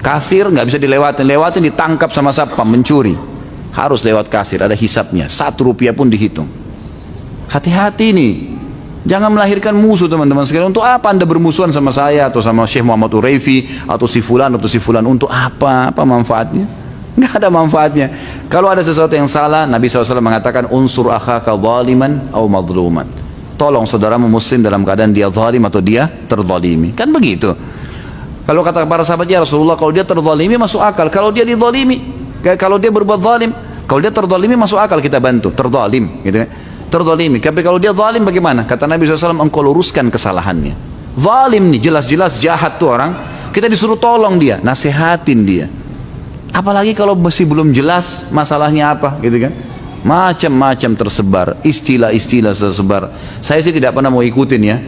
kasir nggak bisa dilewatin, ditangkap sama satpam mencuri. Harus lewat kasir, ada hisabnya. 1 rupiah pun dihitung. Hati-hati nih, jangan melahirkan musuh teman-teman sekalian. Untuk apa anda bermusuhan sama saya atau sama Syekh Muhammad Uraifi atau si fulan atau si fulan? Untuk apa? Apa manfaatnya? Nggak ada manfaatnya. Kalau ada sesuatu yang salah, Nabi SAW mengatakan, unsur akhaka zaliman au madluman. Tolong saudaramu muslim dalam keadaan dia zalim atau dia terzalimi. Kan begitu. Kalau kata para sahabat, ya Rasulullah, kalau dia terzalimi masuk akal. Kalau dia dizalimi, kalau dia berbuat zalim, kalau dia terzalimi masuk akal kita bantu. Terzalim, gitu kan? Terzalimi. Tapi kalau dia zalim bagaimana? Kata Nabi SAW, engkau luruskan kesalahannya. Zalim nih, jelas-jelas jahat tuh orang. Kita disuruh tolong dia, nasihatin dia. Apalagi kalau masih belum jelas masalahnya apa, gitu kan? Macam-macam tersebar, istilah-istilah tersebar. Saya sih tidak pernah mau ikutin ya.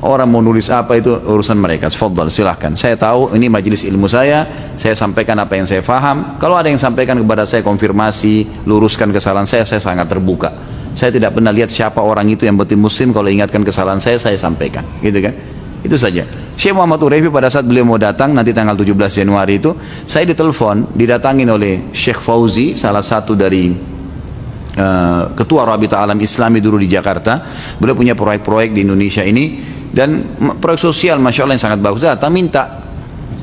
Orang mau nulis apa itu urusan mereka. Fadhal, silahkan. Saya tahu ini majelis ilmu saya sampaikan apa yang saya faham. Kalau ada yang sampaikan kepada saya konfirmasi, luruskan kesalahan saya sangat terbuka. Saya tidak pernah lihat siapa orang itu yang betul muslim, kalau ingatkan kesalahan saya sampaikan, gitu kan? Itu saja. Syekh Muhammad Uraifi pada saat beliau mau datang nanti tanggal 17 Januari itu, saya ditelepon, didatangin oleh Syekh Fauzi, salah satu dari Ketua Rabita Alam Islami dulu di Jakarta. Beliau punya proyek-proyek di Indonesia ini, dan proyek sosial Masya Allah yang sangat bagus. Datang minta,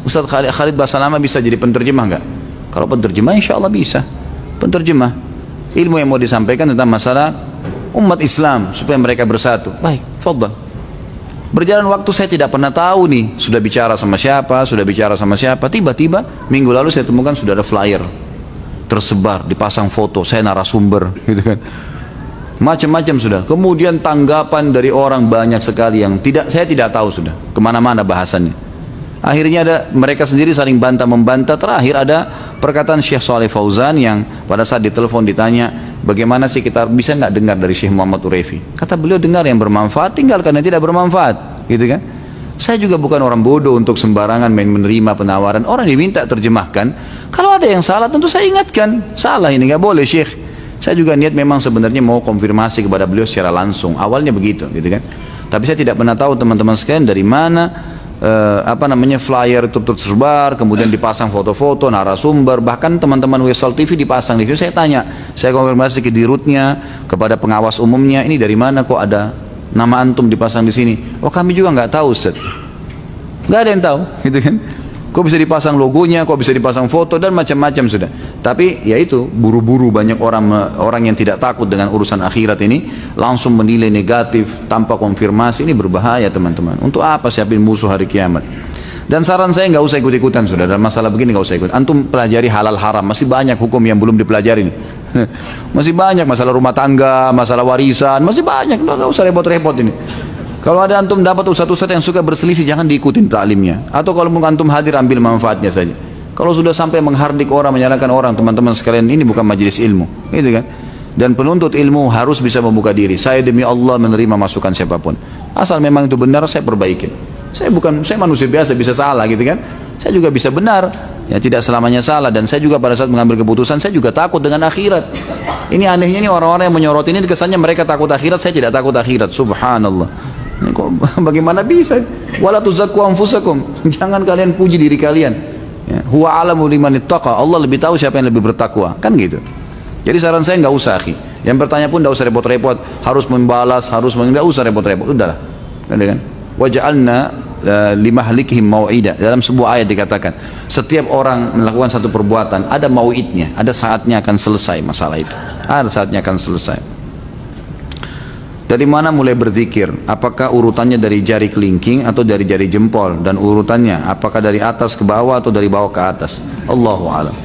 Ustaz Khalid Basalamah bisa jadi penerjemah nggak? Kalau penerjemah insya Allah bisa. Penerjemah ilmu yang mau disampaikan tentang masalah umat Islam supaya mereka bersatu. Baik, fadhal. Berjalan waktu saya tidak pernah tahu nih sudah bicara sama siapa, tiba-tiba minggu lalu saya temukan sudah ada flyer tersebar, dipasang foto saya narasumber gitu kan, macam-macam sudah. Kemudian tanggapan dari orang banyak sekali yang saya tidak tahu, sudah kemana-mana bahasannya. Akhirnya mereka sendiri saling bantah membantah. Terakhir ada perkataan Syekh Shalih Fauzan yang pada saat ditelepon ditanya, bagaimana sih kita bisa nggak dengar dari Syekh Muhammad Urefi? Kata beliau, dengar yang bermanfaat, tinggalkan yang tidak bermanfaat, gitu kan? Saya juga bukan orang bodoh untuk sembarangan menerima penawaran orang diminta terjemahkan. Kalau ada yang salah tentu saya ingatkan, salah ini nggak boleh Syekh. Saya juga niat memang sebenarnya mau konfirmasi kepada beliau secara langsung, awalnya begitu, gitu kan? Tapi saya tidak pernah tahu teman-teman sekalian dari mana flyer itu tersebar, kemudian dipasang foto-foto narasumber, bahkan teman-teman Wesal TV dipasang di situ. Saya tanya, saya konfirmasi ke dirutnya, kepada pengawas umumnya, ini dari mana kok ada nama antum dipasang di sini? Oh kami juga nggak tahu Ustaz, nggak ada yang tahu, gitu kan? Kok bisa dipasang logonya, kok bisa dipasang foto dan macam-macam sudah. Tapi ya itu, buru-buru banyak orang yang tidak takut dengan urusan akhirat ini langsung menilai negatif tanpa konfirmasi. Ini berbahaya teman-teman. Untuk apa siapin musuh hari kiamat? Dan saran saya nggak usah ikut-ikutan sudah dalam masalah begini, nggak usah ikut. Antum pelajari halal haram, masih banyak hukum yang belum dipelajari. Masih banyak masalah rumah tangga, masalah warisan, masih banyak. Nggak usah repot-repot ini. Kalau ada antum dapat ustaz-ustaz yang suka berselisih, jangan diikutin taklimnya. Atau kalau antum hadir, ambil manfaatnya saja. Kalau sudah sampai menghardik orang, menyalahkan orang, teman-teman sekalian, ini bukan majelis ilmu, gitu kan? Dan penuntut ilmu harus bisa membuka diri. Saya demi Allah menerima masukan siapapun. Asal memang itu benar, saya perbaikin. Saya manusia biasa, bisa salah, gitu kan? Saya juga bisa benar, ya tidak selamanya salah. Dan saya juga pada saat mengambil keputusan, saya juga takut dengan akhirat. Ini anehnya nih, orang-orang yang menyorot ini kesannya mereka takut akhirat, saya tidak takut akhirat. Subhanallah. Bagaimana bisa? Wala tuzakku anfusakum. Jangan kalian puji diri kalian. Ya. Huwa a'lamu liman ittaqa. Allah lebih tahu siapa yang lebih bertakwa. Kan gitu. Jadi saran saya nggak usah, akhi. Yang bertanya pun nggak usah repot-repot. Harus membalas, nggak usah repot-repot. Udahlah. Kan? Waja'alna limahlikihim mau'ida. Dalam sebuah ayat dikatakan, setiap orang melakukan satu perbuatan ada mau'idnya, ada saatnya akan selesai masalah itu. Ada saatnya akan selesai. Dari mana mulai berzikir? Apakah urutannya dari jari kelingking atau dari jari jempol? Dan urutannya apakah dari atas ke bawah atau dari bawah ke atas? Allahu a'lam.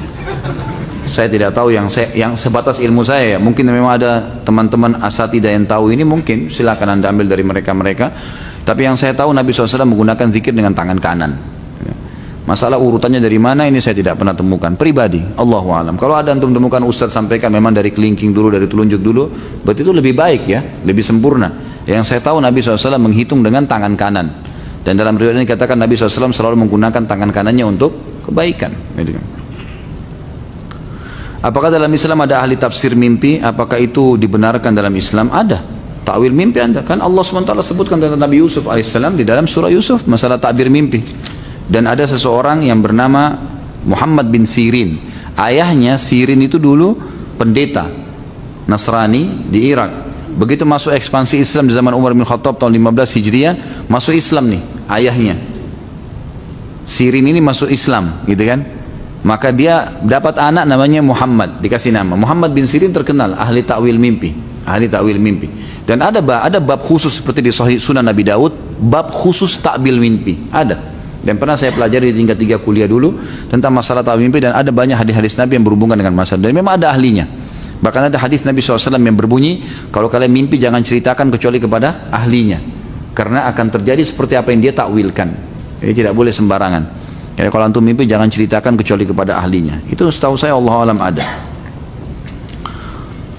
Saya tidak tahu, yang sebatas ilmu saya ya. Mungkin memang ada teman-teman asatidah yang tahu ini, mungkin silakan Anda ambil dari mereka-mereka. Tapi yang saya tahu Nabi SAW menggunakan zikir dengan tangan kanan. Masalah urutannya dari mana ini saya tidak pernah temukan pribadi, Allahu a'lam. Kalau ada antum temukan ustaz sampaikan memang dari kelingking dulu, dari telunjuk dulu, berarti itu lebih baik ya, lebih sempurna. Yang saya tahu Nabi SAW menghitung dengan tangan kanan. Dan dalam riwayat ini dikatakan Nabi SAW selalu menggunakan tangan kanannya untuk kebaikan. Apakah dalam Islam ada ahli tafsir mimpi? Apakah itu dibenarkan dalam Islam? Ada. Takwil mimpi Anda. Kan Allah SWT sebutkan tentang Nabi Yusuf alaihissalam di dalam surah Yusuf, masalah takbir mimpi. Dan ada seseorang yang bernama Muhammad bin Sirin. Ayahnya Sirin itu dulu pendeta Nasrani di Irak. Begitu masuk ekspansi Islam di zaman Umar bin Khattab tahun 15 Hijriah, masuk Islam nih ayahnya. Sirin ini masuk Islam, gitu kan? Maka dia dapat anak namanya Muhammad, dikasih nama. Muhammad bin Sirin terkenal ahli takwil mimpi, ahli takwil mimpi. Dan ada bab khusus seperti di Sahih Sunan Nabi Daud, bab khusus takwil mimpi. Ada. Dan pernah saya pelajari di tingkat 3 kuliah dulu tentang masalah takwil mimpi, dan ada banyak hadis-hadis Nabi yang berhubungan dengan masalah. Dan memang ada ahlinya. Bahkan ada hadis Nabi SAW yang berbunyi, kalau kalian mimpi jangan ceritakan kecuali kepada ahlinya, karena akan terjadi seperti apa yang dia takwilkan. Jadi tidak boleh sembarangan. Jadi kalau antum mimpi jangan ceritakan kecuali kepada ahlinya. Itu setahu saya Allah alam ada.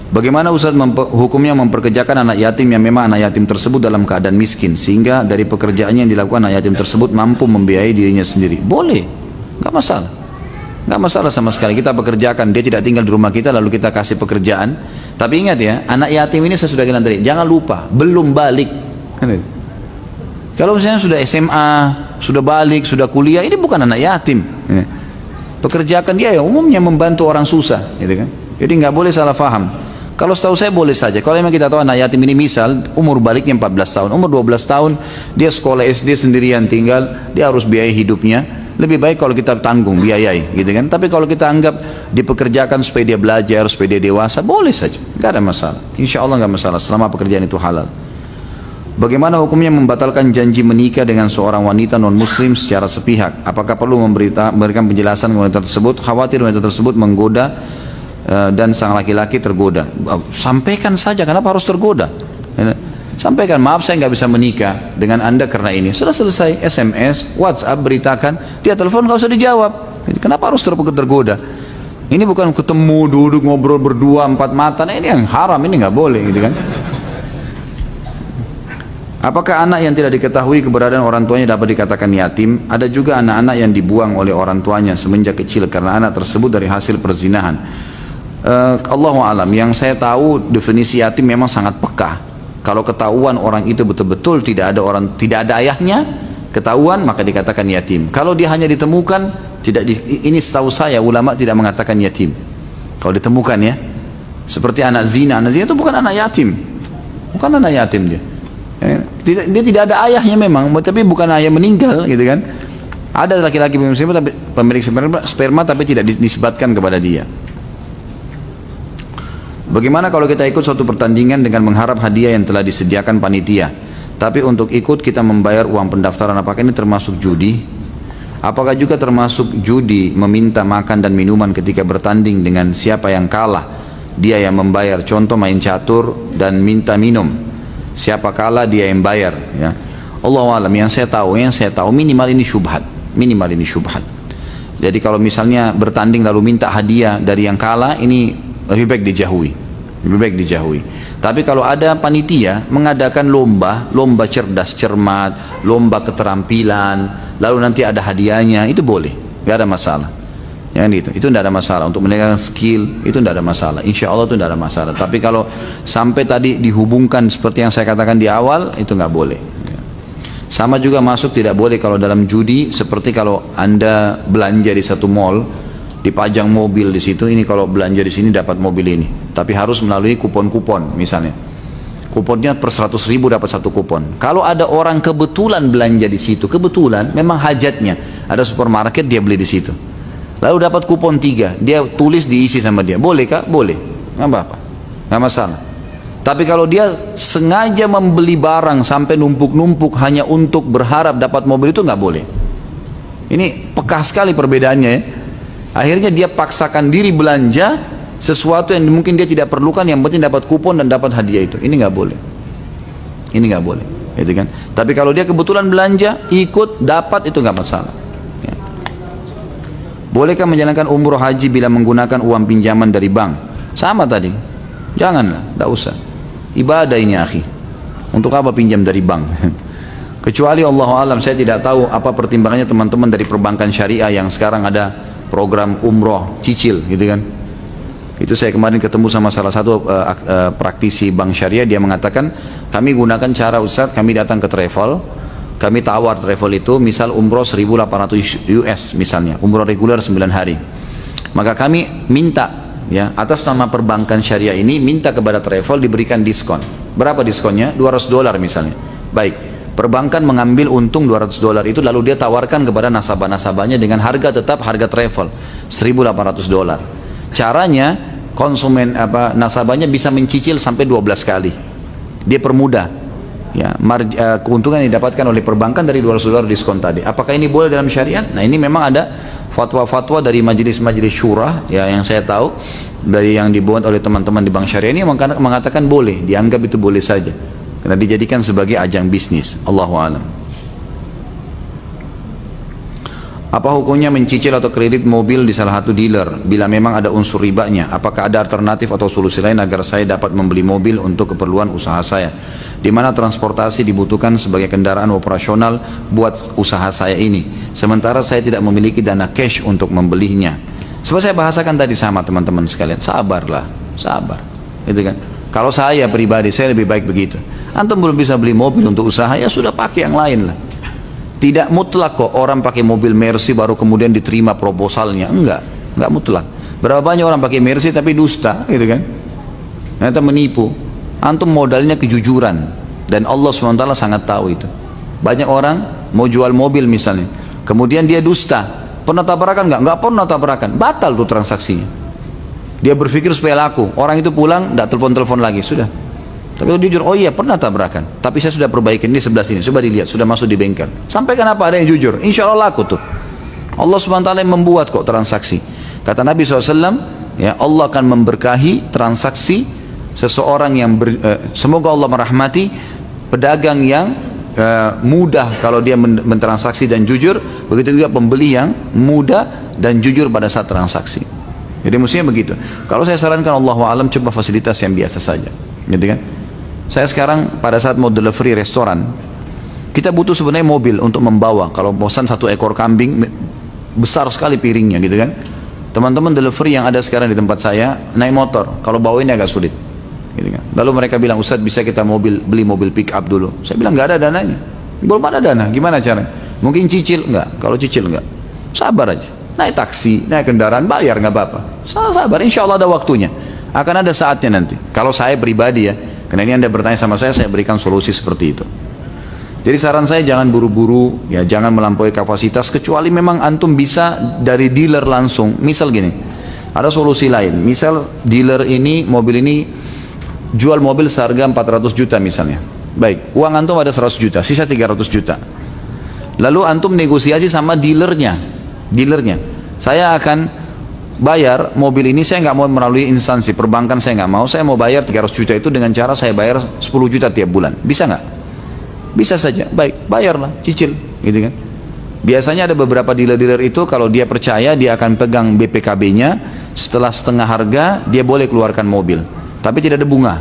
Bagaimana Ustaz hukumnya memperkerjakan anak yatim yang memang anak yatim tersebut dalam keadaan miskin, sehingga dari pekerjaannya yang dilakukan anak yatim tersebut mampu membiayai dirinya sendiri? Boleh, nggak masalah, nggak masalah sama sekali. Kita pekerjakan, dia tidak tinggal di rumah kita lalu kita kasih pekerjaan. Tapi ingat ya, anak yatim ini saya sudah bilang tadi, jangan lupa belum balik. Kalau misalnya sudah SMA, sudah balik, sudah kuliah, ini bukan anak yatim. Pekerjakan dia ya umumnya membantu orang susah, gitu kan? Jadi nggak boleh salah faham. Kalau setahu saya boleh saja. Kalau memang kita tahu anak yatim ini misal umur baliknya 14 tahun, umur 12 tahun dia sekolah SD sendirian tinggal, dia harus biayai hidupnya. Lebih baik kalau kita tanggung, biayai, gitu kan. Tapi kalau kita anggap dipekerjakan supaya dia belajar, supaya dia dewasa, boleh saja, nggak ada masalah. Insya Allah nggak masalah selama pekerjaan itu halal. Bagaimana hukumnya membatalkan janji menikah dengan seorang wanita non-muslim secara sepihak? Apakah perlu memberikan penjelasan kepada wanita tersebut? Khawatir wanita tersebut menggoda dan sang laki-laki tergoda. Sampaikan saja, kenapa harus tergoda? Sampaikan, maaf saya nggak bisa menikah dengan anda karena ini. Sudah selesai, SMS, WhatsApp, beritakan. Dia telepon nggak usah dijawab. Kenapa harus tergoda? Ini bukan ketemu, duduk, ngobrol berdua, empat mata. Nah, ini yang haram, ini nggak boleh, gitu kan? Apakah anak yang tidak diketahui keberadaan orang tuanya dapat dikatakan yatim? Ada juga anak-anak yang dibuang oleh orang tuanya semenjak kecil karena anak tersebut dari hasil perzinahan. Allahu alam, yang saya tahu definisi yatim memang sangat peka. Kalau ketahuan orang itu betul-betul tidak ada ayahnya, ketahuan maka dikatakan yatim. Kalau dia hanya ditemukan, ini setahu saya ulama tidak mengatakan yatim. Kalau ditemukan ya, seperti anak zina itu bukan anak yatim, bukan anak yatim dia. Dia tidak ada ayahnya memang, tapi bukan ayah meninggal, gitu kan? Ada laki-laki pemilik sperma tapi tidak disebatkan kepada dia. Bagaimana kalau kita ikut suatu pertandingan dengan mengharap hadiah yang telah disediakan panitia, tapi untuk ikut kita membayar uang pendaftaran? Apakah ini termasuk judi? Apakah juga termasuk judi meminta makan dan minuman ketika bertanding dengan siapa yang kalah dia yang membayar? Contoh main catur dan minta minum, siapa kalah dia yang bayar, ya. Allahu alam, yang saya tahu minimal ini syubhat. Jadi kalau misalnya bertanding lalu minta hadiah dari yang kalah, ini lebih baik dijauhi. Tapi kalau ada panitia mengadakan lomba cerdas cermat, lomba keterampilan, lalu nanti ada hadiahnya, itu boleh, nggak ada masalah. Itu tidak ada masalah. Untuk meningkatkan skill itu tidak ada masalah, insya Allah itu tidak ada masalah. Tapi kalau sampai tadi dihubungkan seperti yang saya katakan di awal, itu nggak boleh. Sama juga masuk tidak boleh kalau dalam judi, seperti kalau anda belanja di satu mall, dipajang mobil di situ, ini kalau belanja di sini dapat mobil ini, tapi harus melalui kupon-kupon misalnya. Kuponnya per 100.000 dapat satu kupon. Kalau ada orang kebetulan belanja di situ, kebetulan memang hajatnya, ada supermarket dia beli di situ, lalu dapat kupon 3, dia tulis diisi sama dia, boleh kah? Boleh, nggak apa-apa, nggak masalah. Tapi kalau dia sengaja membeli barang sampai numpuk-numpuk hanya untuk berharap dapat mobil, itu nggak boleh. Ini peka sekali perbedaannya, ya. Akhirnya dia paksakan diri belanja sesuatu yang mungkin dia tidak perlukan, yang penting dapat kupon dan dapat hadiah itu. Ini nggak boleh. Ini nggak boleh, gitu kan? Tapi kalau dia kebetulan belanja, ikut dapat, itu nggak masalah. Ya. Bolehkah menjalankan umroh haji bila menggunakan uang pinjaman dari bank? Sama tadi, janganlah, tidak usah. Ibadah ini, akhi. Untuk apa pinjam dari bank? Kecuali Allah alam, saya tidak tahu apa pertimbangannya teman-teman dari perbankan syariah yang sekarang ada program umroh cicil, gitu kan. Itu saya kemarin ketemu sama salah satu praktisi bank syariah, dia mengatakan kami gunakan cara, Ustaz, kami datang ke travel, kami tawar travel itu misal umroh 1.800 US misalnya, umroh reguler 9 hari, maka kami minta, ya, atas nama perbankan syariah ini, minta kepada travel diberikan diskon. Berapa diskonnya? $200 misalnya. Baik, perbankan mengambil untung $200 itu, lalu dia tawarkan kepada nasabah-nasabahnya dengan harga tetap harga travel $1.800. Caranya konsumen nasabahnya bisa mencicil sampai 12 kali. Dia permudah, ya, keuntungan yang didapatkan oleh perbankan dari $200 diskon tadi. Apakah ini boleh dalam syariat? Nah, ini memang ada fatwa-fatwa dari majelis-majelis syura, ya, yang saya tahu dari yang dibuat oleh teman-teman di bank syariah ini mengatakan boleh, dianggap itu boleh saja, karena dijadikan sebagai ajang bisnis. Allahu a'lam. Apa hukumnya mencicil atau kredit mobil di salah satu dealer bila memang ada unsur ribanya? Apakah ada alternatif atau solusi lain agar saya dapat membeli mobil untuk keperluan usaha saya, di mana transportasi dibutuhkan sebagai kendaraan operasional buat usaha saya ini, sementara saya tidak memiliki dana cash untuk membelinya? Seperti saya bahasakan tadi sama teman-teman sekalian, sabarlah, sabar, gitu kan. Kalau saya pribadi, saya lebih baik begitu. Antum belum bisa beli mobil untuk usaha, ya sudah pakai yang lain lah. Tidak mutlak kok orang pakai mobil Mercy baru kemudian diterima proposalnya. Enggak mutlak. Berapa banyak orang pakai Mercy tapi dusta, gitu kan? ternyata menipu. Antum modalnya kejujuran, dan Allah SWT sangat tahu itu. Banyak orang mau jual mobil misalnya, kemudian dia dusta, pernah tabrakan nggak? Nggak pernah tabrakan, batal tuh transaksinya. Dia berpikir supaya laku, orang itu pulang nggak telepon-telepon lagi, sudah. Tapi kalau jujur, oh iya pernah tabrakan, tapi saya sudah perbaikin di sebelah sini, coba dilihat, sudah masuk di bengkel. Sampaikan apa ada yang jujur, insya Allah laku tuh. Allah SWT yang membuat kok transaksi. Kata Nabi SAW, ya, Allah akan memberkahi transaksi seseorang yang semoga Allah merahmati pedagang yang mudah kalau dia mentransaksi dan jujur, begitu juga pembeli yang mudah dan jujur pada saat transaksi. Jadi mestinya begitu. Kalau saya sarankan, Allahu a'lam, coba fasilitas yang biasa saja, gitu kan. Saya sekarang pada saat mau delivery restoran, kita butuh sebenarnya mobil untuk membawa. Kalau pesan 1 ekor kambing, besar sekali piringnya, gitu kan. Teman-teman delivery yang ada sekarang di tempat saya naik motor, kalau bawa ini agak sulit, gitu kan. Lalu mereka bilang, Ustadz bisa kita beli mobil pick up dulu. Saya bilang nggak ada dananya, belum ada dana, gimana caranya? Mungkin cicil? Enggak. Kalau cicil enggak, sabar aja, naik taksi, naik kendaraan, bayar, nggak apa-apa. Sabar, insya Allah ada waktunya, akan ada saatnya nanti. Kalau saya pribadi ya, karena ini Anda bertanya sama saya berikan solusi seperti itu. Jadi saran saya jangan buru-buru, ya, jangan melampaui kapasitas, kecuali memang antum bisa dari dealer langsung. Misal gini, ada solusi lain. Misal dealer ini, mobil ini jual mobil seharga 400 juta misalnya. Baik, uang antum ada 100 juta, sisa 300 juta. Lalu antum negosiasi sama dealernya. Saya akan bayar mobil ini, saya nggak mau melalui instansi perbankan, saya nggak mau, saya mau bayar 300 juta itu dengan cara saya bayar 10 juta tiap bulan. Bisa nggak? Bisa saja, baik, bayarlah, cicil, gitu kan. Biasanya ada beberapa dealer-dealer itu kalau dia percaya, dia akan pegang BPKB-nya, setelah setengah harga dia boleh keluarkan mobil, tapi tidak ada bunga,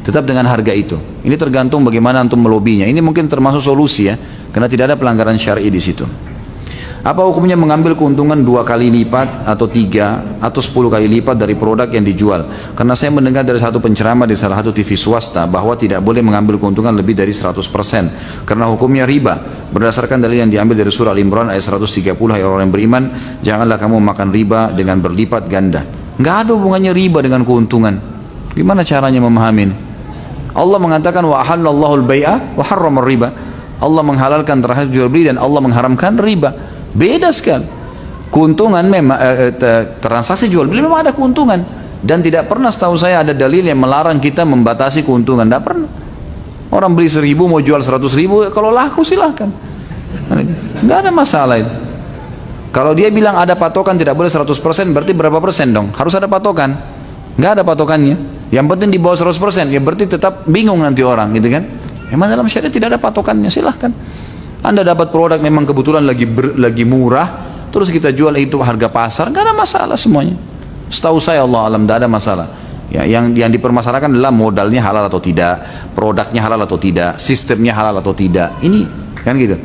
tetap dengan harga itu. Ini tergantung bagaimana antum melobinya. Ini mungkin termasuk solusi ya, karena tidak ada pelanggaran syar'i di situ. Apa hukumnya mengambil keuntungan 2 kali lipat atau 3 atau 10 kali lipat dari produk yang dijual? Karena saya mendengar dari satu penceramah di salah satu TV swasta bahwa tidak boleh mengambil keuntungan lebih dari 100% karena hukumnya riba. Berdasarkan dalil yang diambil dari surah Al-Imran ayat 130, hai orang yang beriman, janganlah kamu makan riba dengan berlipat ganda. Nggak ada hubungannya riba dengan keuntungan. Gimana caranya memahami? Allah mengatakan wa ahallallahu al-bai'a wa harrama riba. Allah menghalalkan terhadap jual beli dan Allah mengharamkan riba. Beda sekali. Keuntungan memang transaksi jual beli memang ada keuntungan, dan tidak pernah setahu saya ada dalil yang melarang kita membatasi keuntungan. Tidak pernah. Orang beli 1.000 mau jual 100.000, kalau laku silahkan, nggak ada masalah itu. Kalau dia bilang ada patokan tidak boleh 100%, berarti berapa persen dong? Harus ada patokan. Nggak ada patokannya. Yang penting di bawah 100%, ya berarti tetap bingung nanti orang, gitu kan? Memang dalam syariat tidak ada patokannya, silahkan. Anda dapat produk memang kebetulan lagi murah, terus kita jual itu harga pasar, nggak ada masalah semuanya. Setahu saya Allah alam tidak ada masalah. Ya, yang dipermasalahkan adalah modalnya halal atau tidak, produknya halal atau tidak, sistemnya halal atau tidak. Ini kan gitu.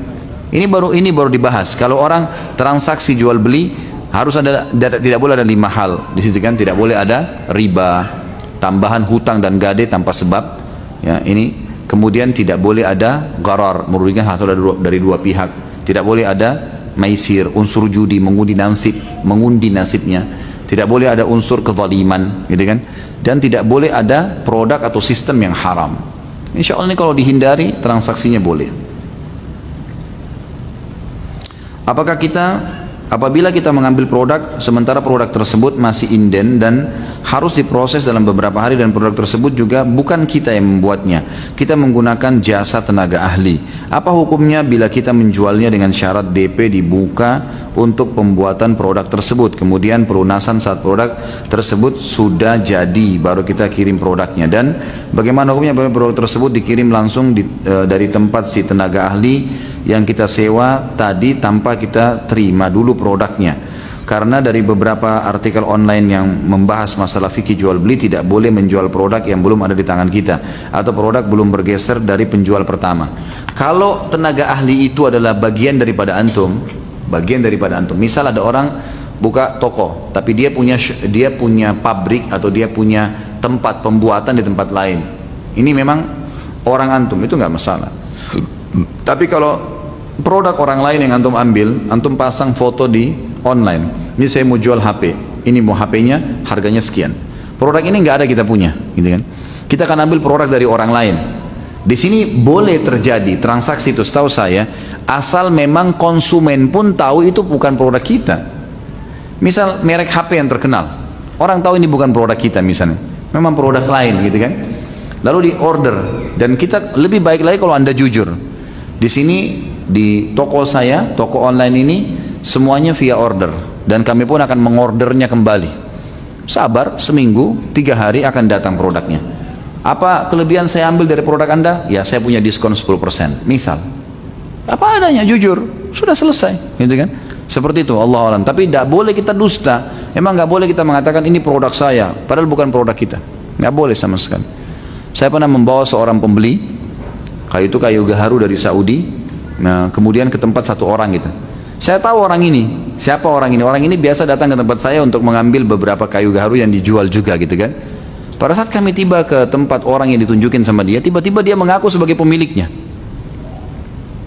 Ini baru dibahas. Kalau orang transaksi jual beli harus tidak boleh ada 5 hal di situ kan, tidak boleh ada riba, tambahan hutang dan gade tanpa sebab. Ya, ini. Kemudian tidak boleh ada gharar, merugikan satu dari dua pihak. Tidak boleh ada maisir, unsur judi, mengundi nasibnya. Tidak boleh ada unsur kezaliman, gitu kan? Dan tidak boleh ada produk atau sistem yang haram. Insya Allah ini kalau dihindari, transaksinya boleh. Apabila kita mengambil produk, sementara produk tersebut masih inden dan harus diproses dalam beberapa hari, dan produk tersebut juga bukan kita yang membuatnya, kita menggunakan jasa tenaga ahli, apa hukumnya bila kita menjualnya dengan syarat DP dibuka untuk pembuatan produk tersebut, kemudian pelunasan saat produk tersebut sudah jadi baru kita kirim produknya? Dan bagaimana hukumnya bila produk tersebut dikirim langsung dari tempat si tenaga ahli yang kita sewa tadi tanpa kita terima dulu produknya? Karena dari beberapa artikel online yang membahas masalah fikih jual beli, tidak boleh menjual produk yang belum ada di tangan kita atau produk belum bergeser dari penjual pertama. Kalau tenaga ahli itu adalah bagian daripada antum, misal ada orang buka toko tapi dia punya pabrik atau dia punya tempat pembuatan di tempat lain, ini memang orang antum, itu nggak masalah. Tapi kalau produk orang lain yang antum ambil, antum pasang foto di online, ini saya mau jual HP, ini mau HP-nya harganya sekian, Produk ini nggak ada kita punya, gitu kan? Kita akan ambil produk dari orang lain. Di sini boleh terjadi transaksi itu, setahu saya, asal memang konsumen pun tahu itu bukan produk kita. Misal merek HP yang terkenal, orang tahu ini bukan produk kita misalnya, memang produk lain, gitu kan? Lalu di order, dan kita lebih baik lagi kalau Anda jujur. Di sini di toko saya, toko online ini semuanya via order, dan kami pun akan mengordernya kembali. Sabar seminggu, 3 hari akan datang produknya. Apa kelebihan saya ambil dari produk Anda? Ya, saya punya diskon 10%. Misal, apa adanya, jujur, sudah selesai, gitu kan? Seperti itu, Allah alam. Tapi tidak boleh kita dusta. Emang nggak boleh kita mengatakan ini produk saya, padahal bukan produk kita. Nggak boleh sama sekali. Saya pernah membawa seorang pembeli kayu gaharu dari Saudi. Nah, kemudian ke tempat satu orang gitu. Saya tahu orang ini. Siapa orang ini? Orang ini biasa datang ke tempat saya untuk mengambil beberapa kayu gaharu yang dijual juga, gitu kan? Pada saat kami tiba ke tempat orang yang ditunjukin sama dia, tiba-tiba dia mengaku sebagai pemiliknya.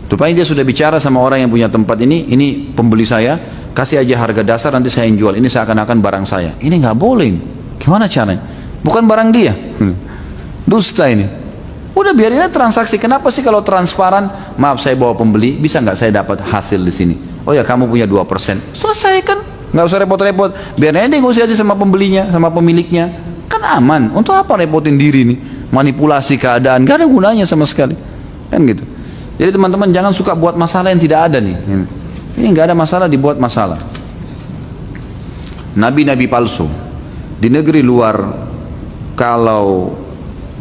Rupanya dia sudah bicara sama orang yang punya tempat ini pembeli saya, kasih aja harga dasar nanti saya yang jual, ini seakan-akan barang saya. Ini nggak boleh. Gimana caranya? Bukan barang dia. Dusta ini. Udah biarin aja transaksi. Kenapa sih kalau transparan? Maaf, saya bawa pembeli, bisa nggak saya dapat hasil di sini? Oh ya, kamu punya 2%. Selesai kan? Nggak usah repot-repot. Biarin aja negosiasi aja sama pembelinya, sama pemiliknya. Kan aman. Untuk apa repotin diri nih? Manipulasi keadaan, gak ada gunanya sama sekali. Kan gitu. Jadi teman-teman jangan suka buat masalah yang tidak ada nih. Ini gak ada masalah dibuat masalah. Nabi-nabi palsu di negeri luar, kalau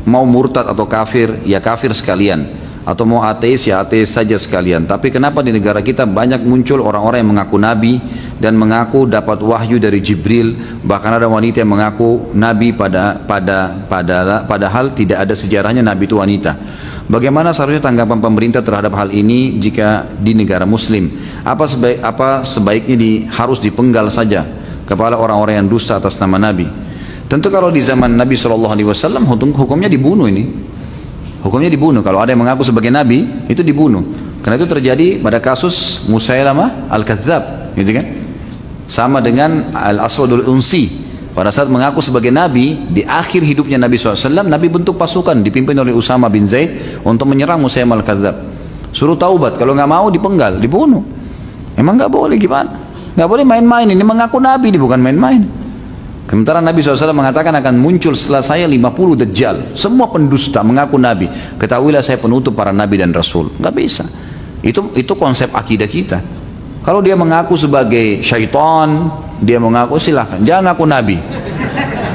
mau murtad atau kafir, ya kafir sekalian. Atau mau ateis, ya ateis saja sekalian. Tapi kenapa di negara kita banyak muncul orang-orang yang mengaku nabi dan mengaku dapat wahyu dari Jibril, bahkan ada wanita yang mengaku nabi padahal tidak ada sejarahnya nabi itu wanita. Bagaimana seharusnya tanggapan pemerintah terhadap hal ini jika di negara muslim? Apa sebaiknya harus dipenggal saja kepala orang-orang yang dusta atas nama nabi? Tentu kalau di zaman Nabi SAW hukumnya dibunuh ini. Hukumnya dibunuh. Kalau ada yang mengaku sebagai nabi, itu dibunuh. Karena itu terjadi pada kasus Musailamah Al-Kadzab, gitu kan? Sama dengan Al-Aswadul Unsi. Pada saat mengaku sebagai nabi, di akhir hidupnya Nabi SAW, Nabi bentuk pasukan dipimpin oleh Usama bin Zaid untuk menyerang Musailamah Al-Kadzab. Suruh taubat, kalau nggak mau dipenggal, dibunuh. Emang nggak boleh gimana? Nggak boleh main-main. Ini mengaku nabi, ini bukan main-main. Sementara Nabi SAW mengatakan akan muncul setelah saya 50 dajjal, semua pendusta mengaku nabi. Ketahuilah saya penutup para nabi dan rasul. Nggak bisa. Itu konsep akidah kita. Kalau dia mengaku sebagai syaitan, dia mengaku silahkan. Jangan ngaku nabi.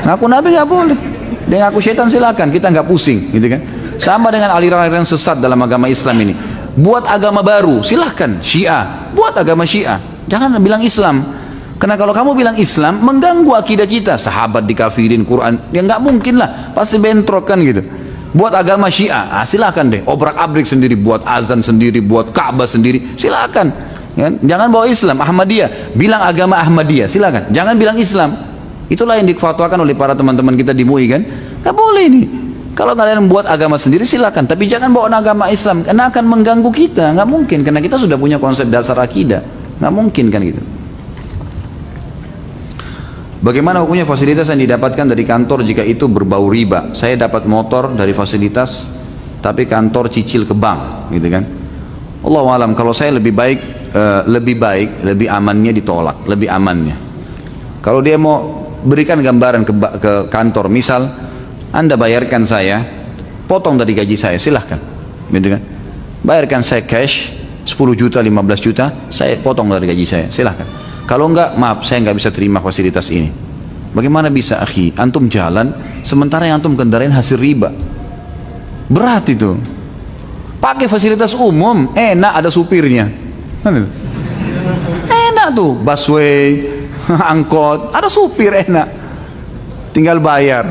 Ngaku nabi nggak boleh. Dia ngaku syaitan silahkan. Kita nggak pusing, gitu kan? Sama dengan aliran-aliran sesat dalam agama Islam ini. Buat agama baru, silahkan. Syiah, buat agama Syiah. Jangan bilang Islam. Karena kalau kamu bilang Islam, mengganggu akidah kita. Sahabat dikafirin, Quran, ya nggak mungkin lah, pasti bentrok kan gitu. Buat agama Syiah, silakan deh. Obrak-abrik sendiri, buat azan sendiri, buat Ka'bah sendiri, silakan. Ya, jangan bawa Islam. Ahmadiyah, bilang agama Ahmadiyah, silakan. Jangan bilang Islam. Itulah yang difatwakan oleh para teman-teman kita di MUI kan. Nggak boleh ini. Kalau kalian buat agama sendiri silakan, tapi jangan bawa agama Islam, karena akan mengganggu kita. Nggak mungkin, karena kita sudah punya konsep dasar akidah. Nggak mungkin kan gitu. Bagaimana hukumnya fasilitas yang didapatkan dari kantor jika itu berbau riba? Saya dapat motor dari fasilitas, tapi kantor cicil ke bank, gitu kan? Allahu alam. Kalau saya lebih baik, amannya ditolak, lebih amannya. Kalau dia mau berikan gambaran ke kantor, misal Anda bayarkan saya, potong dari gaji saya, silahkan, gitu kan? Bayarkan saya cash 10 juta, 15 juta, saya potong dari gaji saya, silahkan. Kalau enggak, maaf, saya enggak bisa terima fasilitas ini. Bagaimana bisa, akhi? Antum jalan, sementara yang antum kendarain hasil riba. Berat itu. Pakai fasilitas umum, enak, ada supirnya. Enak tuh, busway, angkot, ada supir, enak. Tinggal bayar.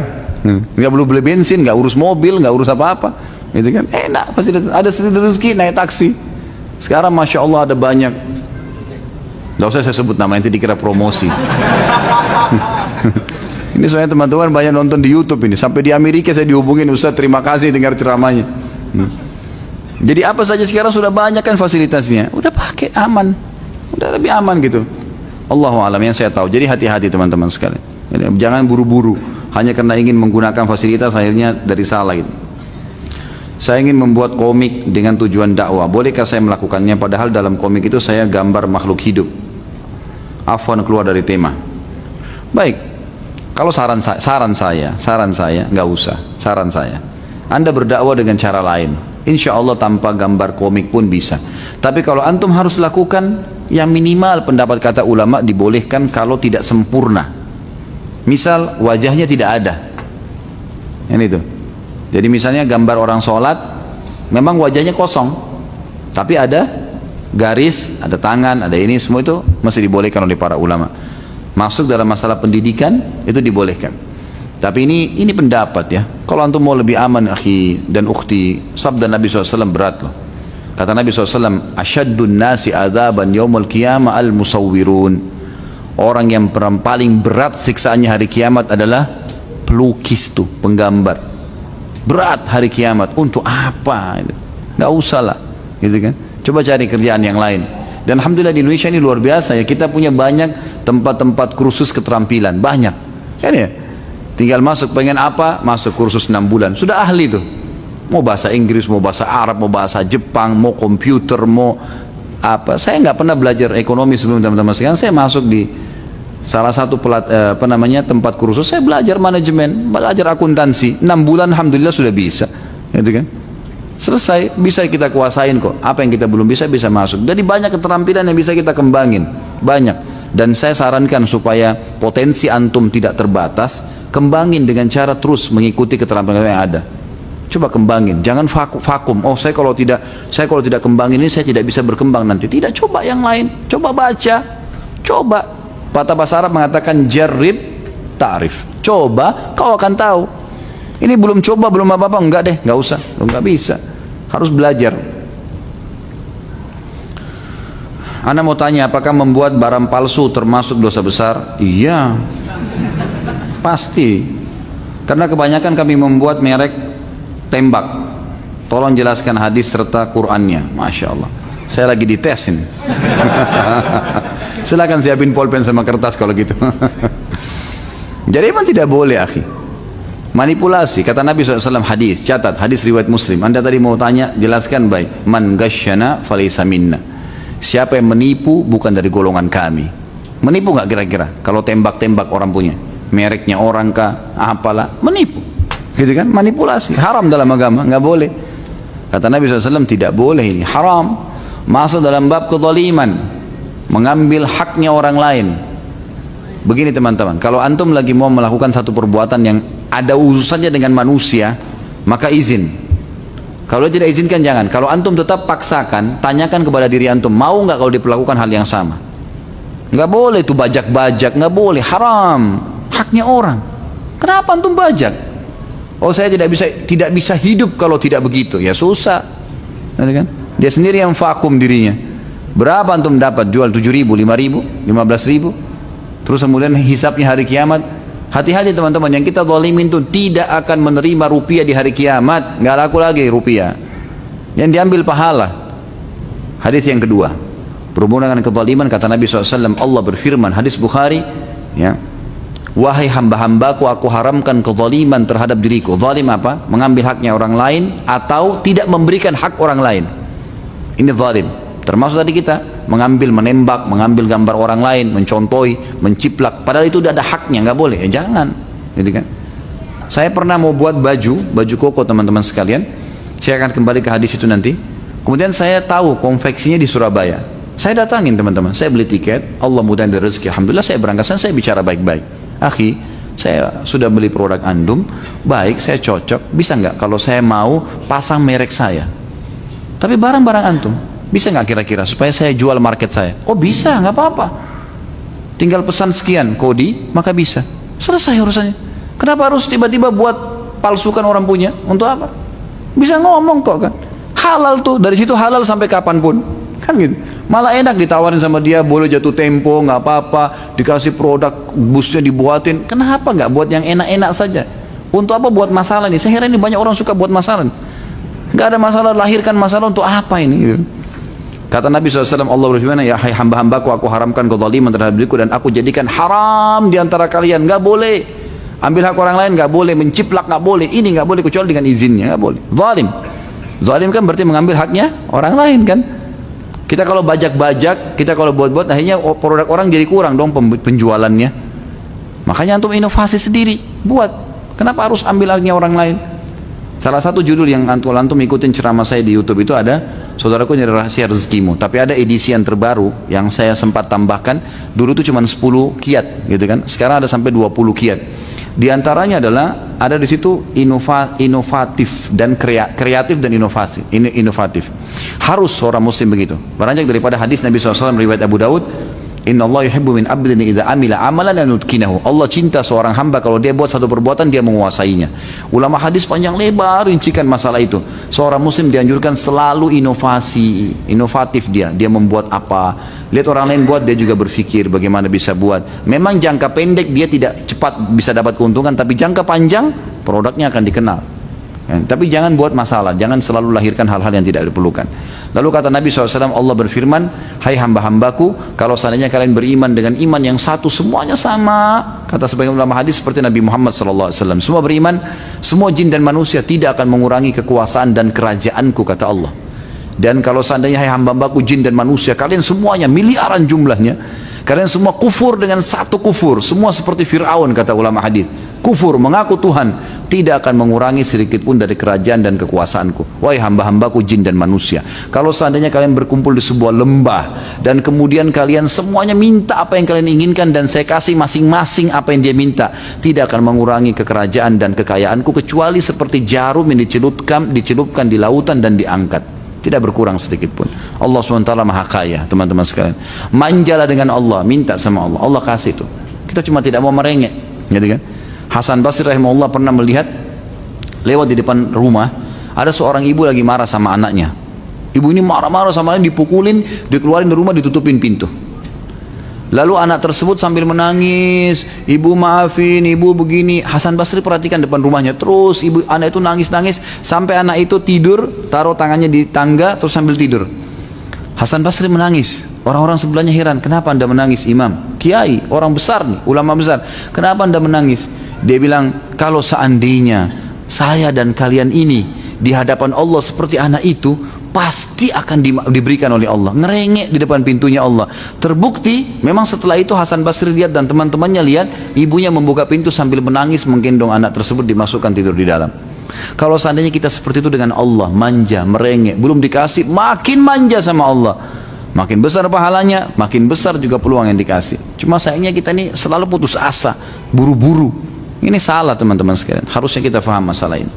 Enggak perlu beli bensin, enggak urus mobil, enggak urus apa-apa. Gitu kan? Enak fasilitas. Ada sedikit rezeki naik taksi. Sekarang Masya Allah ada banyak. Tidak usah saya sebut nama, nanti dikira promosi. Ini soalnya teman-teman banyak nonton di YouTube ini. Sampai di Amerika saya dihubungin, Ustaz terima kasih dengar ceramahnya. Jadi apa saja sekarang sudah banyak kan fasilitasnya. Udah pakai, aman. Udah lebih aman gitu. Allahu a'lam, yang saya tahu. Jadi hati-hati teman-teman sekalian. Jangan buru-buru. hanya karena ingin menggunakan fasilitas akhirnya dari salah gitu. Saya ingin membuat komik dengan tujuan dakwah. Bolehkah saya melakukannya? Padahal dalam komik itu saya gambar makhluk hidup. Afwan keluar dari tema. Baik. Kalau saran saya, nggak usah. Saran saya, Anda berdakwah dengan cara lain. Insya Allah tanpa gambar komik pun bisa. Tapi kalau antum harus lakukan, yang minimal pendapat kata ulama dibolehkan kalau tidak sempurna. Misal wajahnya tidak ada. Ini tuh. Jadi misalnya gambar orang sholat, memang wajahnya kosong, tapi ada garis, ada tangan, ada ini, semua itu masih dibolehkan oleh para ulama. Masuk dalam masalah pendidikan, itu dibolehkan. Tapi ini pendapat ya. Kalau antum mau lebih aman, akhi dan ukhti, sabda Nabi SAW berat loh. Kata Nabi SAW, asyaddun nasi adzaban yaumul qiyamah al-musawwirun. Orang yang paling berat siksaannya hari kiamat adalah pelukis tuh, penggambar. Berat hari kiamat. Untuk apa? Nggak usah lah, gitu kan? Coba cari kerjaan yang lain. Dan alhamdulillah di Indonesia ini luar biasa ya. Kita punya banyak tempat-tempat kursus keterampilan, banyak. Kan ya? Tinggal masuk, pengen apa? Masuk kursus 6 bulan. Sudah ahli tuh. Mau bahasa Inggris, mau bahasa Arab, mau bahasa Jepang, mau komputer, mau apa? Saya nggak pernah belajar ekonomi sebelum teman-teman sekarang. Saya masuk di salah satu tempat kursus, saya belajar manajemen, belajar akuntansi. 6 bulan alhamdulillah sudah bisa, gitu kan? Selesai, bisa kita kuasain kok. Apa yang kita belum bisa masuk. Jadi banyak keterampilan yang bisa kita kembangin, banyak. Dan saya sarankan supaya potensi antum tidak terbatas, kembangin dengan cara terus mengikuti keterampilan yang ada. Coba kembangin, jangan vakum. Oh, saya kalau tidak kembangin ini saya tidak bisa berkembang nanti. Tidak, coba yang lain, coba baca, coba. Kata bahasa Arab mengatakan jarrib ta'rif. Coba, kau akan tahu. Ini belum coba, belum apa-apa, enggak deh, enggak usah, enggak bisa. Harus belajar. Anda mau tanya, apakah membuat barang palsu termasuk dosa besar? Iya, pasti. Karena kebanyakan kami membuat merek tembak. Tolong jelaskan hadis serta Qur'annya. Masya Allah. Saya lagi dites ini. Silakan siapin pulpen sama kertas kalau gitu. Jadi memang tidak boleh, akhi. Manipulasi, kata Nabi SAW hadis, catat, hadis riwayat Muslim. Anda tadi mau tanya, jelaskan baik. Man ghasyana falaysa minna. Siapa yang menipu bukan dari golongan kami. Menipu nggak kira-kira? Kalau tembak-tembak orang punya, mereknya orang kah, apalah, menipu. Gitu kan? Manipulasi, haram dalam agama, nggak boleh. Kata Nabi SAW tidak boleh ini, haram. Masuk dalam bab kezaliman, mengambil haknya orang lain. Begini teman-teman, kalau antum lagi mau melakukan satu perbuatan yang ada urusannya dengan manusia, maka izin. Kalau tidak izinkan jangan. Kalau antum tetap paksakan, tanyakan kepada diri antum, mau nggak kalau diperlakukan hal yang sama? Nggak boleh tuh bajak-bajak, nggak boleh, haram, haknya orang. Kenapa antum bajak? Oh, saya tidak bisa hidup kalau tidak begitu. Ya susah, kan? Dia sendiri yang vakum dirinya. Berapa antum dapat? Jual 7.000, 5.000, 15.000. Terus kemudian hisapnya hari kiamat. Hati-hati teman-teman, yang kita zalimin itu tidak akan menerima rupiah di hari kiamat. Nggak laku lagi rupiah. Yang diambil pahala. Hadis yang kedua, berhubungan dengan kezaliman, kata Nabi SAW, Allah berfirman, hadis Bukhari, ya, wahai hamba-hambaku, aku haramkan kezaliman terhadap diriku. Zalim apa? Mengambil haknya orang lain atau tidak memberikan hak orang lain. Ini zalim. Termasuk tadi kita mengambil, menembak, mengambil gambar orang lain, mencontohi, menciplak, padahal itu udah ada haknya, nggak boleh. Ya jangan, gitu kan? Saya pernah mau buat baju koko teman-teman sekalian. Saya akan kembali ke hadis itu nanti. Kemudian saya tahu konveksinya di Surabaya. Saya datangin teman-teman, saya beli tiket, Allah mudahin dari rezeki. Alhamdulillah saya berangkat sana, saya bicara baik-baik. Akhi, saya sudah beli produk antum, baik, saya cocok. Bisa nggak kalau saya mau pasang merek saya? Tapi barang-barang antum, bisa nggak kira-kira supaya saya jual market saya? Oh bisa, nggak apa-apa. Tinggal pesan sekian kodi, maka bisa. Selesai urusannya. Kenapa harus tiba-tiba buat palsukan orang punya? Untuk apa? Bisa ngomong kok kan. Halal tuh, dari situ halal sampai kapanpun. Kan gitu. Malah enak ditawarin sama dia, boleh jatuh tempo, nggak apa-apa. Dikasih produk, busnya dibuatin. Kenapa nggak buat yang enak-enak saja? Untuk apa buat masalah nih? Saya heran ini banyak orang suka buat masalah. Nggak ada masalah, lahirkan masalah untuk apa ini? Gitu. Kata Nabi SAW, Allah berfirman, ya hai hamba-hambaku, aku haramkan kezaliman terhadap diriku dan aku jadikan haram di antara kalian. Nggak boleh Ambil hak orang lain nggak boleh, menciplak nggak boleh, ini nggak boleh kecuali dengan izinnya, nggak boleh. Zalim. Zalim kan berarti mengambil haknya orang lain kan. Kita kalau bajak-bajak, kita kalau buat-buat, akhirnya produk orang jadi kurang dong penjualannya. Makanya antum inovasi sendiri, buat. Kenapa harus ambil haknya orang lain? Salah satu judul yang antum ikutin ceramah saya di YouTube itu ada, saudaraku nyari rahasia rezekimu. Tapi ada edisi yang terbaru yang saya sempat tambahkan. Dulu itu cuma 10 kiat, gitu kan. Sekarang ada sampai 20 kiat. Di antaranya adalah ada di situ inovatif dan kreatif dan inovatif. Harus seorang muslim begitu. Beranjak daripada hadis Nabi SAW riwayat Abu Daud, Inna Allah yuhibbu min abdin idza amila amalan an yutqinahu. Allah cinta seorang hamba kalau dia buat satu perbuatan dia menguasainya. Ulama hadis panjang lebar rincikan masalah itu. Seorang muslim dianjurkan selalu inovatif dia membuat apa. Lihat orang lain buat, dia juga berpikir bagaimana bisa buat. Memang jangka pendek dia tidak cepat bisa dapat keuntungan, tapi jangka panjang produknya akan dikenal. Tapi jangan buat masalah, jangan selalu lahirkan hal-hal yang tidak diperlukan. Lalu kata Nabi SAW, Allah berfirman, hai hamba-hambaku, kalau seandainya kalian beriman dengan iman yang satu, semuanya sama. Kata sebagian ulama hadis seperti Nabi Muhammad SAW, semua beriman, semua jin dan manusia tidak akan mengurangi kekuasaan dan kerajaanku, kata Allah. Dan kalau seandainya hai hamba-hambaku jin dan manusia, kalian semuanya miliaran jumlahnya, kalian semua kufur dengan satu kufur, semua seperti Fir'aun, kata ulama hadis. Kufur, mengaku Tuhan, tidak akan mengurangi sedikit pun dari kerajaan dan kekuasaanku. Wahai hamba-hambaku jin dan manusia, kalau seandainya kalian berkumpul di sebuah lembah dan kemudian kalian semuanya minta apa yang kalian inginkan dan saya kasih masing-masing apa yang dia minta, tidak akan mengurangi kekerajaan dan kekayaanku kecuali seperti jarum yang dicelupkan di lautan dan diangkat. Tidak berkurang sedikit pun. Allah SWT maha kaya, teman-teman sekalian. Manjalah dengan Allah, minta sama Allah, Allah kasih itu. Kita cuma tidak mau merengek, gitu kan? Hasan Basri rahimahullah pernah melihat lewat di depan rumah ada seorang ibu lagi marah sama anaknya. Ibu ini marah-marah sama anaknya, dipukulin, dikeluarin dari rumah, ditutupin pintu. Lalu anak tersebut sambil menangis, ibu maafin, ibu begini. Hasan Basri perhatikan depan rumahnya, terus anak itu nangis-nangis sampai anak itu tidur, taruh tangannya di tangga terus sambil tidur. Hasan Basri menangis. Orang-orang sebelahnya heran, kenapa anda menangis imam? Kiai, orang besar nih, ulama besar. Kenapa anda menangis? Dia bilang, kalau seandainya saya dan kalian ini di hadapan Allah seperti anak itu, pasti akan diberikan oleh Allah. Ngerengek di depan pintunya Allah. Terbukti, memang setelah itu Hasan Basri lihat dan teman-temannya lihat, ibunya membuka pintu sambil menangis menggendong anak tersebut dimasukkan tidur di dalam. Kalau seandainya kita seperti itu dengan Allah, manja, merengek, belum dikasih, makin manja sama Allah. Makin besar pahalanya, makin besar juga peluang yang dikasih. Cuma sayangnya kita ini selalu putus asa, buru-buru. Ini salah teman-teman sekalian. Harusnya kita faham masalah ini.